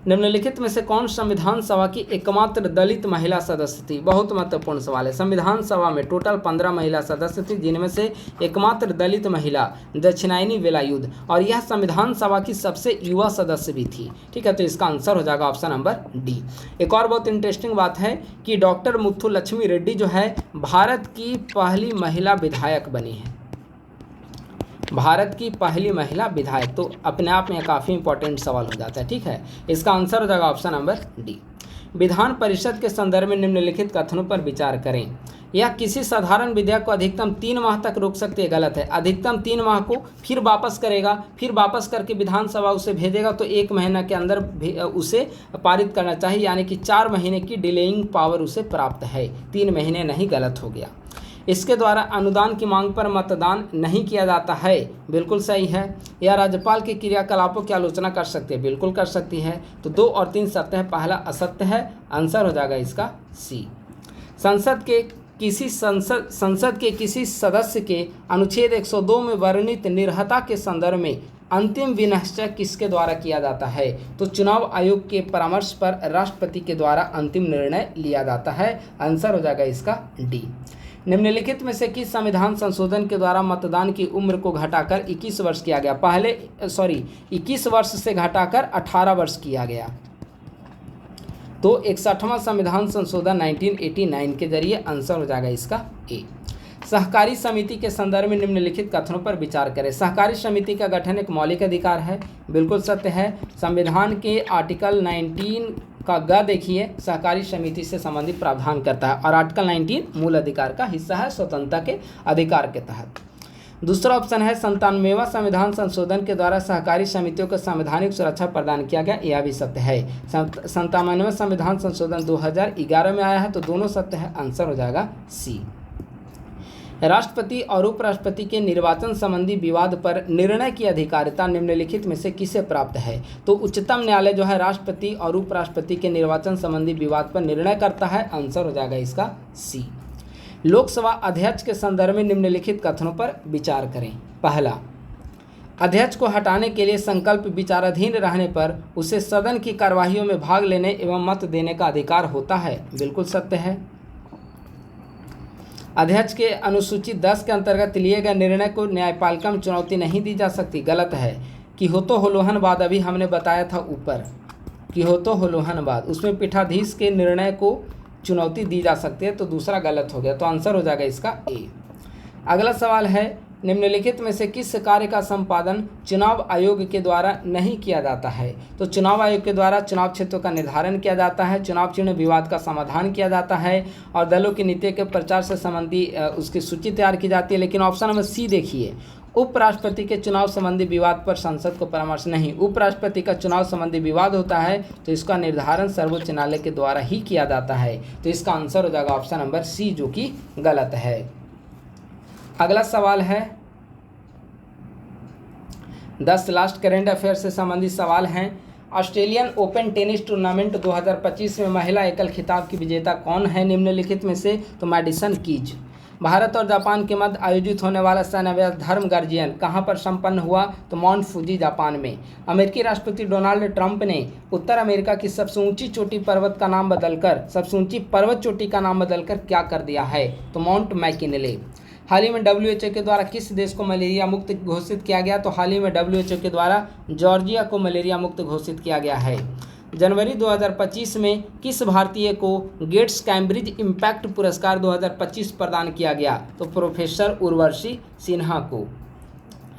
निम्नलिखित में से कौन संविधान सभा की एकमात्र दलित महिला सदस्य थी? बहुत महत्वपूर्ण सवाल है। संविधान सभा में टोटल 15 महिला सदस्य थी, जिनमें से एकमात्र दलित महिला दक्षिणायनी वेलायुध, और यह संविधान सभा की सबसे युवा सदस्य भी थी। ठीक है, तो इसका आंसर हो जाएगा ऑप्शन नंबर डी। एक और बहुत इंटरेस्टिंग बात है कि डॉक्टर मुथुलक्ष्मी रेड्डी जो है भारत की पहली महिला विधायक बनी है, भारत की पहली महिला विधायक। तो अपने आप में काफ़ी इंपॉर्टेंट सवाल हो जाता है। ठीक है, इसका आंसर हो जाएगा option number D. Vidhan Parishad के संदर्भ में निम्नलिखित कथनों पर विचार करें। यह किसी साधारण विधेयक को अधिकतम 3 माह तक रोक सकती है। गलत है। अधिकतम 3 माह को फिर वापस करेगा, फिर वापस करके विधानसभा उसे भेजेगा, तो 1 महीना के अंदर उसे पारित करना चाहिए, यानी कि 4 महीने की डिलेइंग पावर उसे प्राप्त है, 3 महीने नहीं। गलत हो गया। इसके द्वारा अनुदान की मांग पर मतदान नहीं किया जाता है। बिल्कुल सही है। या राज्यपाल के क्रियाकलापों की आलोचना कर सकती है। बिल्कुल कर सकती है। तो 2 और 3 सत्य है, पहला असत्य है। आंसर हो जाएगा इसका सी। संसद के किसी सदस्य के अनुच्छेद 102 में वर्णित निर्हता के संदर्भ में अंतिम विनिश्चय किसके द्वारा किया जाता है? तो चुनाव आयोग के परामर्श पर राष्ट्रपति के द्वारा अंतिम निर्णय लिया जाता है। आंसर हो जाएगा इसका डी। निम्नलिखित में से किस संविधान संशोधन के द्वारा मतदान की उम्र को घटाकर 21 वर्ष किया गया? 21 वर्ष से घटाकर 18 वर्ष किया गया। तो 61वां संविधान संशोधन 1989 के जरिए। आंसर हो जाएगा इसका ए। सहकारी समिति के संदर्भ में निम्नलिखित कथनों पर विचार करें। सहकारी समिति का गठन एक मौलिक अधिकार है। बिल्कुल सत्य है। संविधान के आर्टिकल 19 का ग देखिए, सहकारी समिति से संबंधित प्रावधान करता है, और आर्टिकल 19 मूल अधिकार का हिस्सा है, स्वतंत्रता के अधिकार के तहत। दूसरा ऑप्शन है 97वां संविधान संशोधन के द्वारा सहकारी समितियों को संवैधानिक सुरक्षा प्रदान किया गया। यह भी सत्य है। 97वां संविधान संशोधन 2011 में आया है, तो दोनों सत्य है। आंसर हो जाएगा सी। राष्ट्रपति और उपराष्ट्रपति के निर्वाचन संबंधी विवाद पर निर्णय की अधिकारिता निम्नलिखित में से किसे प्राप्त है? तो उच्चतम न्यायालय जो है राष्ट्रपति और उपराष्ट्रपति के निर्वाचन संबंधी विवाद पर निर्णय करता है। आंसर हो जाएगा इसका सी। लोकसभा अध्यक्ष के संदर्भ में निम्नलिखित कथनों पर विचार करें। पहला, अध्यक्ष को हटाने के लिए संकल्प विचाराधीन रहने पर उसे सदन की कार्यवाहियों में भाग लेने एवं मत देने का अधिकार होता है। बिल्कुल सत्य है। अध्यक्ष के अनुसूची 10 के अंतर्गत लिए गए निर्णय को न्यायपालिका में चुनौती नहीं दी जा सकती। गलत है। कि हो तो होलोहनवाद अभी हमने बताया था ऊपर, कि हो तो होलोहनवाद, उसमें पीठाधीश के निर्णय को चुनौती दी जा सकती है, तो दूसरा गलत हो गया। तो आंसर हो जाएगा इसका ए। अगला सवाल है, निम्नलिखित में से किस कार्य का संपादन चुनाव आयोग के द्वारा नहीं किया जाता है? तो चुनाव आयोग के द्वारा चुनाव क्षेत्रों का निर्धारण किया जाता है, चुनाव चिन्ह विवाद का समाधान किया जाता है, और दलों की नीति के प्रचार से संबंधी उसकी सूची तैयार की जाती है। लेकिन ऑप्शन नंबर सी देखिए, उपराष्ट्रपति के चुनाव संबंधी विवाद पर संसद को परामर्श नहीं। उपराष्ट्रपति का चुनाव संबंधी विवाद होता है, तो इसका निर्धारण सर्वोच्च न्यायालय के द्वारा ही किया जाता है। तो इसका आंसर हो जाएगा ऑप्शन नंबर सी, जो कि गलत है। अगला सवाल है 10 लास्ट करेंट अफेयर से संबंधित सवाल हैं। ऑस्ट्रेलियन ओपन टेनिस टूर्नामेंट 2025 में महिला एकल खिताब की विजेता कौन है निम्नलिखित में से? तो मैडिसन कीज। भारत और जापान के मध्य आयोजित होने वाला सैन्य अभ्यास धर्म गार्जियन कहाँ पर संपन्न हुआ? तो माउंट फूजी जापान में। अमेरिकी राष्ट्रपति डोनाल्ड ट्रंप ने उत्तर अमेरिका की सबसे ऊंची चोटी पर्वत का नाम बदलकर, सबसे ऊंची पर्वत चोटी का नाम बदलकर क्या कर दिया है? तो माउंट मैकिनले। हाल ही में WHO के द्वारा किस देश को मलेरिया मुक्त घोषित किया गया? तो हाल ही में WHO के द्वारा जॉर्जिया को मलेरिया मुक्त घोषित किया गया है। जनवरी 2025 में किस भारतीय को गेट्स कैम्ब्रिज इम्पैक्ट पुरस्कार 2025 प्रदान किया गया? तो प्रोफेसर उर्वशी सिन्हा को।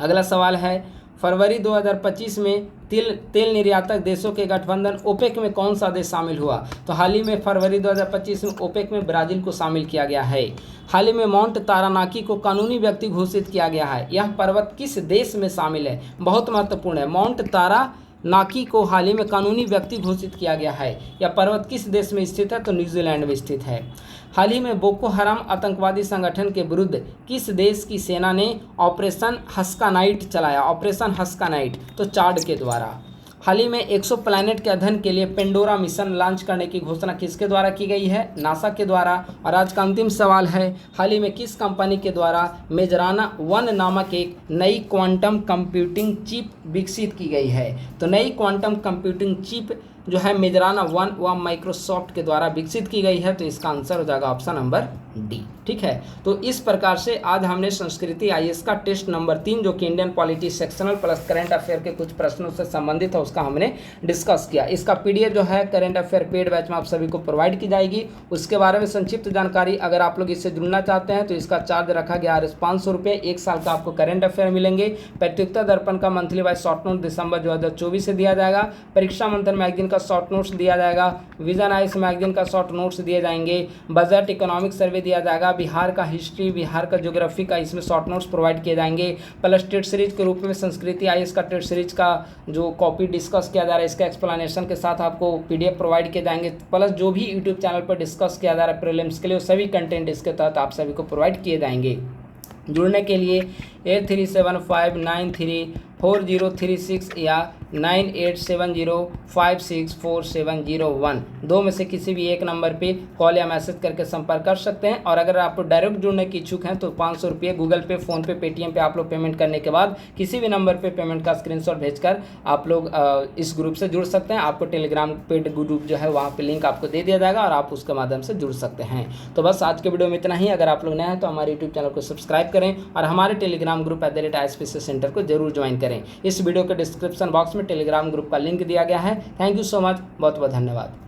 अगला सवाल है, फरवरी 2025 में तेल निर्यातक देशों के गठबंधन ओपेक में कौन सा देश शामिल हुआ? तो हाल ही में फरवरी 2025 में ओपेक में ब्राजील को शामिल किया गया है। हाल ही में माउंट तारानाकी को कानूनी व्यक्ति घोषित किया गया है। यह पर्वत किस देश में शामिल है? बहुत महत्वपूर्ण है। माउंट तारानाकी को हाल ही में कानूनी व्यक्ति घोषित किया गया है। यह पर्वत किस देश में स्थित है? तो न्यूजीलैंड में स्थित है। हाल ही में बोको हराम आतंकवादी संगठन के विरुद्ध किस देश की सेना ने ऑपरेशन हस्का नाइट चलाया? ऑपरेशन हस्का नाइट, तो चाड के द्वारा। हाल ही में 100 प्लैनेट के अध्ययन के लिए पेंडोरा मिशन लॉन्च करने की घोषणा किसके द्वारा की गई है? नासा के द्वारा। और आज का अंतिम सवाल है, हाल ही में किस कंपनी के द्वारा मेजराना 1 नामक एक नई क्वांटम कंप्यूटिंग चिप विकसित की गई है? तो नई क्वांटम कंप्यूटिंग चिप जो है मेजराना 1 व माइक्रोसॉफ्ट के द्वारा विकसित की गई है। तो इसका आंसर हो जाएगा ऑप्शन नंबर डी। ठीक है, तो इस प्रकार से आज हमने संस्कृति आईएएस का टेस्ट नंबर 3 जो कि Indian polity sectional plus current affair के कुछ प्रश्नों से संबंधित है उसका हमने डिस्कस किया। इसका पीडीएफ जो है करंट अफेयर पेड बैच में आप सभी को प्रोवाइड की जाएगी। उसके बारे में संक्षिप्त जानकारी अगर आप लोग इससे जुड़ना चाहते हैं तो इसका चार्ज रखा गया है 500 रुपये। 1 साल का आपको करंट अफेयर मिलेंगे। प्रतियोगिता दर्पण का मंथली वाइज शॉर्ट नोट दिसंबर 2024 से दिया जाएगा। परीक्षा मंथन मैगजीन का शॉर्ट नोट्स दिया जाएगा। विजन आइस मैगजीन का शॉर्ट नोट्स दिए जाएंगे। बजट इकोनॉमिक सर्वे दिया जाएगा। बिहार का हिस्ट्री, बिहार का ज्योग्राफी का इसमें शॉर्ट नोट्स प्रोवाइड किए जाएंगे। प्लस टेस्ट सीरीज के रूप में संस्कृति आईएएस का टेस्ट सीरीज का जो कॉपी डिस्कस किया जा रहा है इसका एक्सप्लेनेशन के साथ आपको पीडीएफ प्रोवाइड किए जाएंगे। प्लस जो भी यूट्यूब चैनल पर डिस्कस किया जा रहा है प्रीलिम्स के लिए वो सभी कंटेंट इसके तहत आप सभी को प्रोवाइड किए जाएंगे। जुड़ने के लिए 8375934036 या 9870564701 दो में से किसी भी एक नंबर पे कॉल या मैसेज करके संपर्क कर सकते हैं। और अगर आप डायरेक्ट जुड़ने की इच्छुक हैं तो 500 रुपये गूगल पे, फ़ोनपे, पेटीएम पे आप लोग पेमेंट करने के बाद किसी भी नंबर पे पेमेंट का स्क्रीनशॉट भेजकर आप लोग इस ग्रुप से जुड़ सकते हैं। आपको टेलीग्राम पेड ग्रुप जो है वहाँ पे लिंक आपको दे दिया जाएगा और आप उसके माध्यम से जुड़ सकते हैं। तो बस आज के वीडियो में इतना ही। अगर आप लोग नए हैं तो हमारे यूट्यूब चैनल को सब्सक्राइब करें और हमारे टेलीग्राम ग्रुप @ISPC सेंटर को जरूर ज्वाइन करें। इस वीडियो के डिस्क्रिप्शन बॉक्स में टेलीग्राम ग्रुप का लिंक दिया गया है। थैंक यू सो मच, बहुत बहुत धन्यवाद।